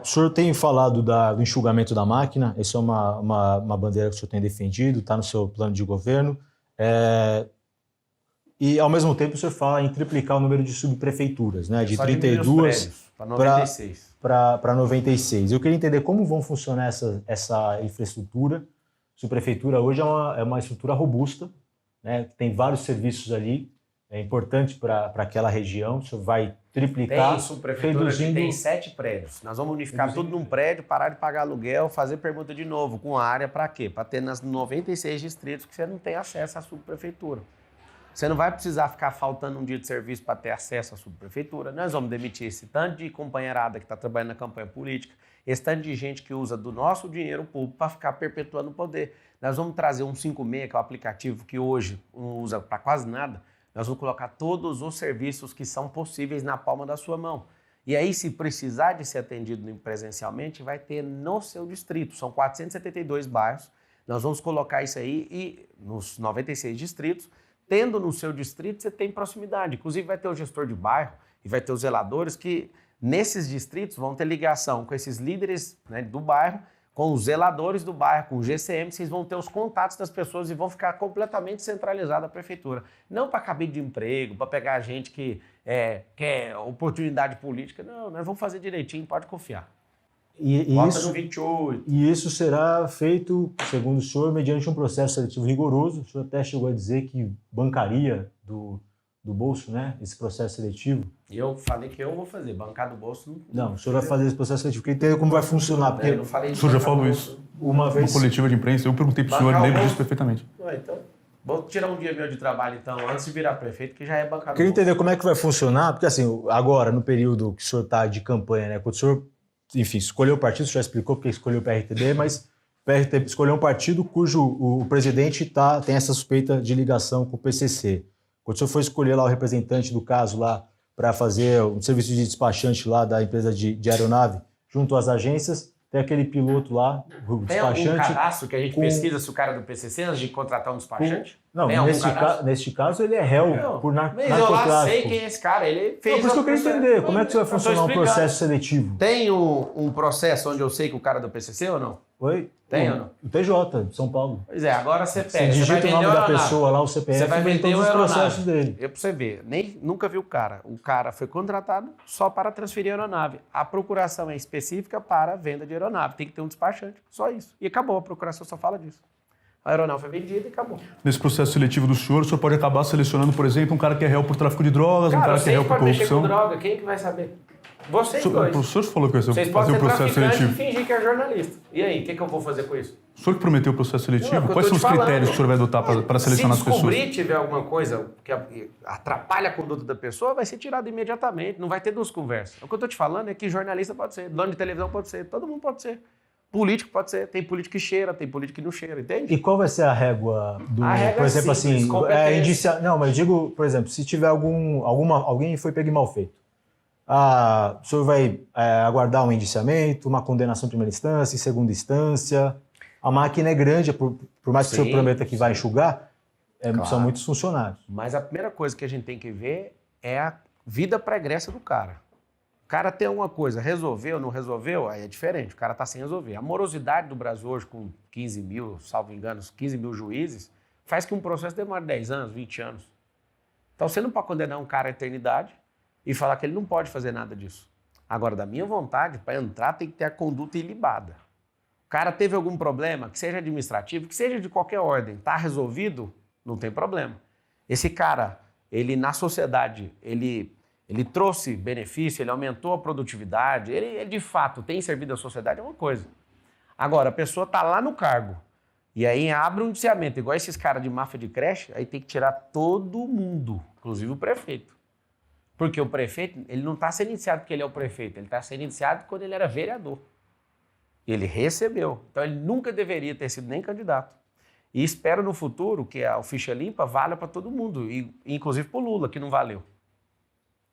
O senhor tem falado do enxugamento da máquina, essa é uma bandeira que o senhor tem defendido, está no seu plano de governo. E, ao mesmo tempo, o senhor fala em triplicar o número de subprefeituras, né? De 32 para 96. Para 96. Eu queria entender como vão funcionar essa infraestrutura. A subprefeitura hoje é uma estrutura robusta, né? Tem vários serviços ali, é importante para aquela região? O senhor vai triplicar, Tem subprefeitura que tem 7 prédios. Nós vamos unificar tudo num prédio, parar de pagar aluguel, fazer pergunta de novo, com área para quê? Para ter nas 96 distritos que você não tem acesso à subprefeitura. Você não vai precisar ficar faltando um dia de serviço para ter acesso à subprefeitura. Nós vamos demitir esse tanto de companheirada que está trabalhando na campanha política, esse tanto de gente que usa do nosso dinheiro público para ficar perpetuando o poder. Nós vamos trazer um 56, que é o aplicativo que hoje não usa para quase nada. Nós vamos colocar todos os serviços que são possíveis na palma da sua mão. E aí, se precisar de ser atendido presencialmente, vai ter no seu distrito. São 472 bairros. Nós vamos colocar isso aí e nos 96 distritos. Tendo no seu distrito, você tem proximidade. Inclusive, vai ter o gestor de bairro e vai ter os zeladores que, nesses distritos, vão ter ligação com esses líderes, né, do bairro, com os zeladores do bairro, com o GCM, vocês vão ter os contatos das pessoas e vão ficar completamente centralizada a prefeitura. Não para cabide de emprego, para pegar gente que quer oportunidade política. Não, nós vamos fazer direitinho, pode confiar. Volta no 28. E isso será feito, segundo o senhor, mediante um processo seletivo rigoroso. O senhor até chegou a dizer que bancaria do bolso, né, esse processo seletivo. E eu falei que eu vou fazer, bancar do bolso. Não, o senhor vai fazer esse processo seletivo, porque entende como vai funcionar. Porque eu não falei O senhor já falou isso uma vez no coletiva de imprensa, eu perguntei para o senhor, lembro disso perfeitamente. Então, vou tirar um dia meu de trabalho, então, antes de virar prefeito, que já é bancado. Queria entender como é que vai funcionar, porque assim, agora, no período que o senhor está de campanha, né, quando o senhor, enfim, escolheu o partido, o senhor já explicou porque escolheu o PRTB, mas o PRTB escolheu um partido cujo o presidente tem essa suspeita de ligação com o PCC. Quando o senhor foi escolher lá o representante do caso lá para fazer um serviço de despachante lá da empresa de aeronave, junto às agências, tem aquele piloto lá, o despachante... Tem algum cadastro que a gente pesquisa se o cara é do PCC antes de contratar um despachante? Não, neste caso ele é réu por narcotráfico. Mas eu lá sei quem é esse cara, ele fez... Não, por isso que eu queria entender, como é que vai funcionar um processo seletivo? Tem um processo onde eu sei que o cara é do PCC ou não? Oi? Tem ou não? O TJ, de São Paulo. Pois é, agora você pega. Você digita o nome da pessoa lá, o CPF, você vai vem vender todos os processos dele. Eu, pra você ver, nunca vi o cara. O cara foi contratado só para transferir a aeronave. A procuração é específica para a venda de aeronave. Tem que ter um despachante, só isso. E acabou, a procuração só fala disso. A aeronave foi vendida e acabou. Nesse processo seletivo do senhor, o senhor pode acabar selecionando, por exemplo, um cara que é réu por tráfico de drogas, um cara que é réu por corrupção. Vocês podem mexer com droga, quem é que vai saber? Vocês dois. O senhor falou que Vocês ia podem fazer o ser processo traficantes seletivo. e fingir que é jornalista. E aí, o que eu vou fazer com isso? O senhor que prometeu o processo seletivo, Não, quais são os critérios que o senhor vai adotar para selecionar as pessoas? Se descobrir tiver alguma coisa que atrapalha a conduta da pessoa, vai ser tirado imediatamente, não vai ter duas conversas. O que eu estou te falando é que jornalista pode ser, dono de televisão pode ser, todo mundo pode ser. Político pode ser, tem político que cheira, tem político que não cheira, entende? E qual vai ser a régua do... A régua por exemplo, é simples, assim, competência. Não, mas eu digo, por exemplo, se tiver alguém foi pego e mal feito. O senhor vai aguardar um indiciamento, uma condenação em primeira instância, em segunda instância. A máquina é grande, por mais que o senhor prometa que vai enxugar, Claro. São muitos funcionários. Mas a primeira coisa que a gente tem que ver é a vida pregressa do cara. O cara tem alguma coisa, resolveu, não resolveu, aí é diferente, o cara está sem resolver. A morosidade do Brasil hoje, com 15 mil, salvo engano, 15 mil juízes, faz que um processo demore 10 anos, 20 anos. Então você não pode condenar um cara à eternidade e falar que ele não pode fazer nada disso. Agora, da minha vontade, para entrar tem que ter a conduta ilibada. O cara teve algum problema, que seja administrativo, que seja de qualquer ordem, está resolvido, não tem problema. Esse cara, ele na sociedade, ele trouxe benefício, ele aumentou a produtividade, ele de fato tem servido à sociedade, é uma coisa. Agora, a pessoa está lá no cargo, e aí abre um indiciamento, igual esses caras de máfia de creche, aí tem que tirar todo mundo, inclusive o prefeito. Porque o prefeito, ele não está sendo indiciado porque ele é o prefeito, ele está sendo indiciado quando ele era vereador. Ele recebeu, então ele nunca deveria ter sido nem candidato. E espero no futuro que a ficha limpa valha para todo mundo, inclusive para o Lula, que não valeu.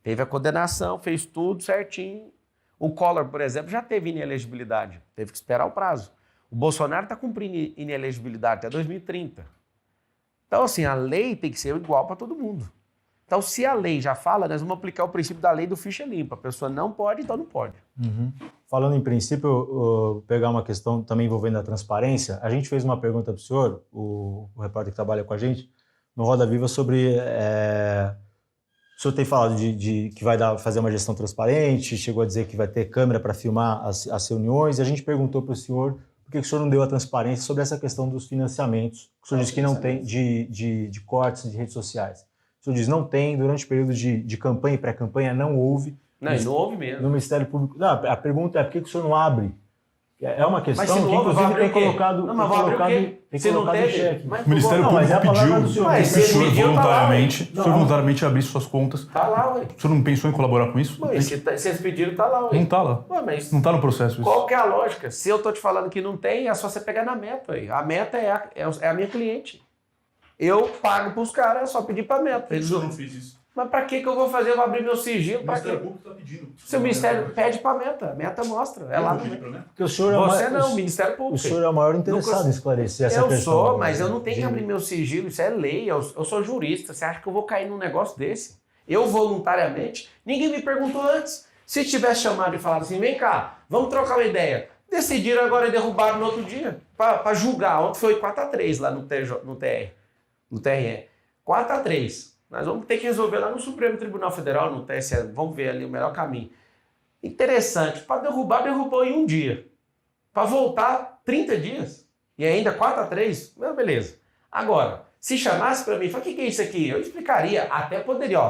Teve a condenação, fez tudo certinho. O Collor, por exemplo, já teve inelegibilidade, teve que esperar o prazo. O Bolsonaro está cumprindo inelegibilidade até 2030. Então, assim, a lei tem que ser igual para todo mundo. Então, se a lei já fala, nós vamos aplicar o princípio da lei do ficha limpa. A pessoa não pode, então não pode. Uhum. Falando em princípio, eu vou pegar uma questão também envolvendo a transparência. A gente fez uma pergunta para o senhor, o repórter que trabalha com a gente, no Roda Viva, sobre... O senhor tem falado de que vai fazer uma gestão transparente, chegou a dizer que vai ter câmera para filmar as reuniões, e a gente perguntou para o senhor por que o senhor não deu a transparência sobre essa questão dos financiamentos, que o senhor disse que não tem, de cortes de redes sociais. O senhor diz, não tem, durante o período de campanha e pré-campanha não houve. Não, não houve mesmo. No Ministério Público. Não, a pergunta é por que o senhor não abre? É uma questão mas se não que, houve, inclusive, tem colocado. Não, mas vou abrir o quê? Se não teve, cheque. O Ministério Público pediu Mas se que o senhor ele pediu, voluntariamente, tá lá, o senhor voluntariamente abrisse suas contas. Tá lá, ué. O senhor não pensou em colaborar com isso? Mas se eles pediram, tá lá, ué. Não tá lá. Ué, mas Não tá no processo isso. qual que é a lógica? Se eu tô te falando que não tem, é só você pegar na meta, ué. A meta é a minha cliente. Eu pago pros caras, é só pedir pra meta. O senhor não fez isso. Mas pra que eu vou fazer? Eu vou abrir meu sigilo? O Pra Ministério quê? Público está pedindo. Se o Ministério pede pra meta, a meta mostra. É lá no meio. Porque o senhor Você é não, o Ministério Público. O senhor é o maior interessado em esclarecer essa questão. Eu sou, mas eu não tenho que abrir meu sigilo, isso é lei, eu sou jurista. Você acha que eu vou cair num negócio desse? Eu voluntariamente, ninguém me perguntou antes. Se tivesse chamado e falado assim, vem cá, vamos trocar uma ideia. Decidiram agora e derrubaram no outro dia, para julgar. Ontem foi 4-3 lá no TRE. 4-3. Nós vamos ter que resolver lá no Supremo Tribunal Federal, no TSE, vamos ver ali o melhor caminho. Interessante, para derrubar, derrubou em um dia. Para voltar, 30 dias. E ainda 4-3, beleza. Agora, se chamasse para mim, fala, o que é isso aqui? Eu explicaria, até poderia,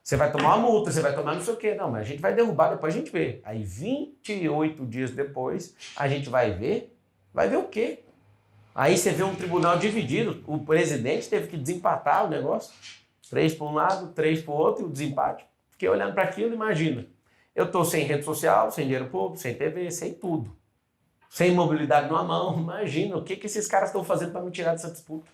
você vai tomar uma multa, você vai tomar não sei o quê. Não, mas a gente vai derrubar, depois a gente vê. Aí 28 dias depois, a gente vai ver o quê? Aí você vê um tribunal dividido, o presidente teve que desempatar o negócio. 3 para um lado, 3 para o outro, e o desempate. Fiquei olhando para aquilo, imagina. Eu estou sem rede social, sem dinheiro público, sem TV, sem tudo. Sem mobilidade numa mão. Imagina o que esses caras estão fazendo para me tirar dessa disputa.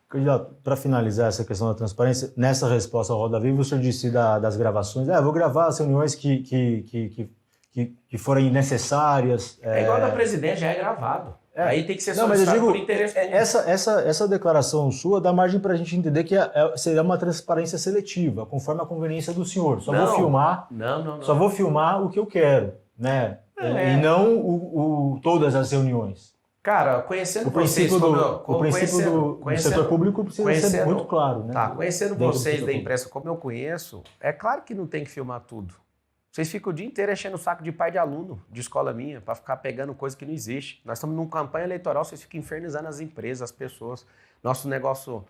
Candidato, para finalizar essa questão da transparência, nessa resposta ao Roda Viva, o senhor disse das gravações. Eu vou gravar as reuniões que forem necessárias. É igual a da presidente, já é gravado. Aí tem que ser solicitado por interesse público. Essa declaração sua dá margem para a gente entender que seria uma transparência seletiva, conforme a conveniência do senhor. Vou filmar. Só vou filmar o que eu quero, né? E não todas as reuniões. Cara, conhecendo o princípio do setor público precisa ser muito claro, né? Tá, conhecendo vocês da imprensa como eu conheço, é claro que não tem que filmar tudo. Vocês ficam o dia inteiro enchendo o saco de pai de aluno de escola minha para ficar pegando coisa que não existe. Nós estamos numa campanha eleitoral, vocês ficam infernizando as empresas, as pessoas. Nosso negócio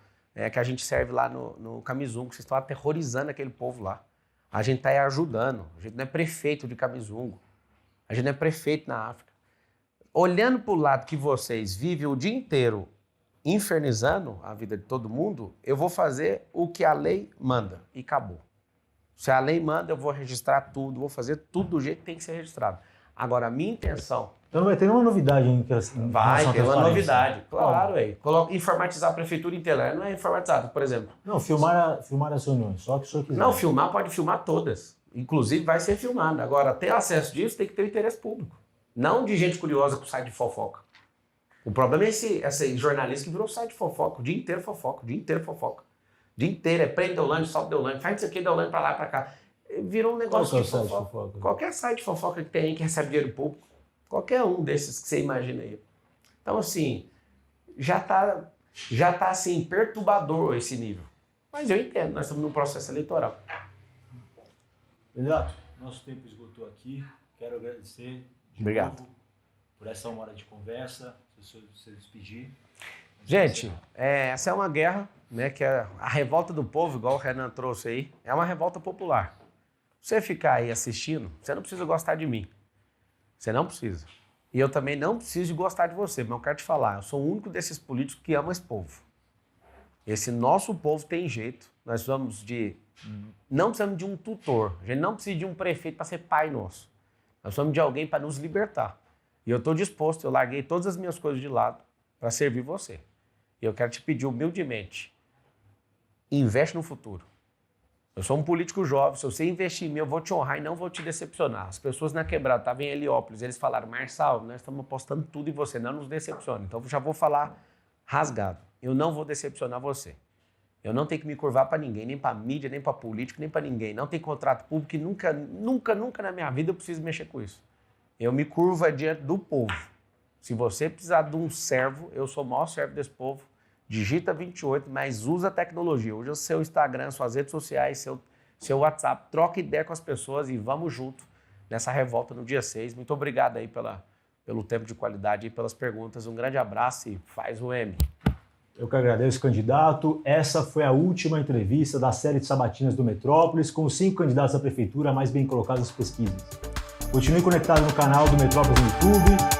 que a gente serve lá no Camizungo, vocês estão aterrorizando aquele povo lá. A gente está aí ajudando. A gente não é prefeito de Camizungo. A gente não é prefeito na África. Olhando para o lado que vocês vivem o dia inteiro infernizando a vida de todo mundo, eu vou fazer o que a lei manda e acabou. Se a lei manda, eu vou registrar tudo, vou fazer tudo do jeito que tem que ser registrado. Agora, a minha intenção... Então não vai ter nenhuma novidade em Vai ter uma novidade, claro. Informatizar a prefeitura inteira, não é informatizado, por exemplo. Não, filmar as reuniões, só que o senhor quiser. Não, filmar pode filmar todas. Inclusive vai ser filmado. Agora, ter acesso disso tem que ter o interesse público. Não de gente curiosa com site de fofoca. O problema é esse jornalista que virou site de fofoca, o dia inteiro fofoca, o dia inteiro fofoca. O dia inteiro é prende Deolane, sobe Deolane, faz isso aqui, Deolane pra lá, pra cá. Virou um negócio de fofoca. Qualquer site de fofoca que tem aí que recebe dinheiro público, qualquer um desses que você imagina aí. Então, assim, já tá assim, perturbador esse nível. Mas eu entendo, nós estamos num processo eleitoral. Candidato, nosso tempo esgotou aqui. Quero agradecer Obrigado. Novo por essa 1 hora de conversa, se você despedir. Gente, essa é uma guerra, né, que é a revolta do povo, igual o Renan trouxe aí, é uma revolta popular. Você ficar aí assistindo, você não precisa gostar de mim. Você não precisa. E eu também não preciso de gostar de você, mas eu quero te falar, eu sou o único desses políticos que ama esse povo. Esse nosso povo tem jeito. Nós não precisamos de um tutor, a gente não precisa de um prefeito para ser pai nosso. Nós precisamos de alguém para nos libertar. E eu estou disposto, eu larguei todas as minhas coisas de lado para servir você. E eu quero te pedir humildemente, investe no futuro. Eu sou um político jovem, se você investir em mim, eu vou te honrar e não vou te decepcionar. As pessoas na Quebrada, estavam em Heliópolis, eles falaram, Marçal, nós estamos apostando tudo em você, não nos decepcione. Então eu já vou falar rasgado, eu não vou decepcionar você. Eu não tenho que me curvar para ninguém, nem para mídia, nem para político, nem para ninguém. Não tem contrato público e nunca na minha vida eu preciso mexer com isso. Eu me curvo diante do povo. Se você precisar de um servo, eu sou o maior servo desse povo. Digita 28, mas usa a tecnologia. Usa o seu Instagram, suas redes sociais, seu WhatsApp. Troca ideia com as pessoas e vamos junto nessa revolta no dia 6. Muito obrigado aí pelo tempo de qualidade e pelas perguntas. Um grande abraço e faz o M. Eu que agradeço, candidato. Essa foi a última entrevista da série de sabatinas do Metrópolis, com os 5 candidatos à prefeitura mais bem colocados nas pesquisas. Continue conectado no canal do Metrópolis no YouTube.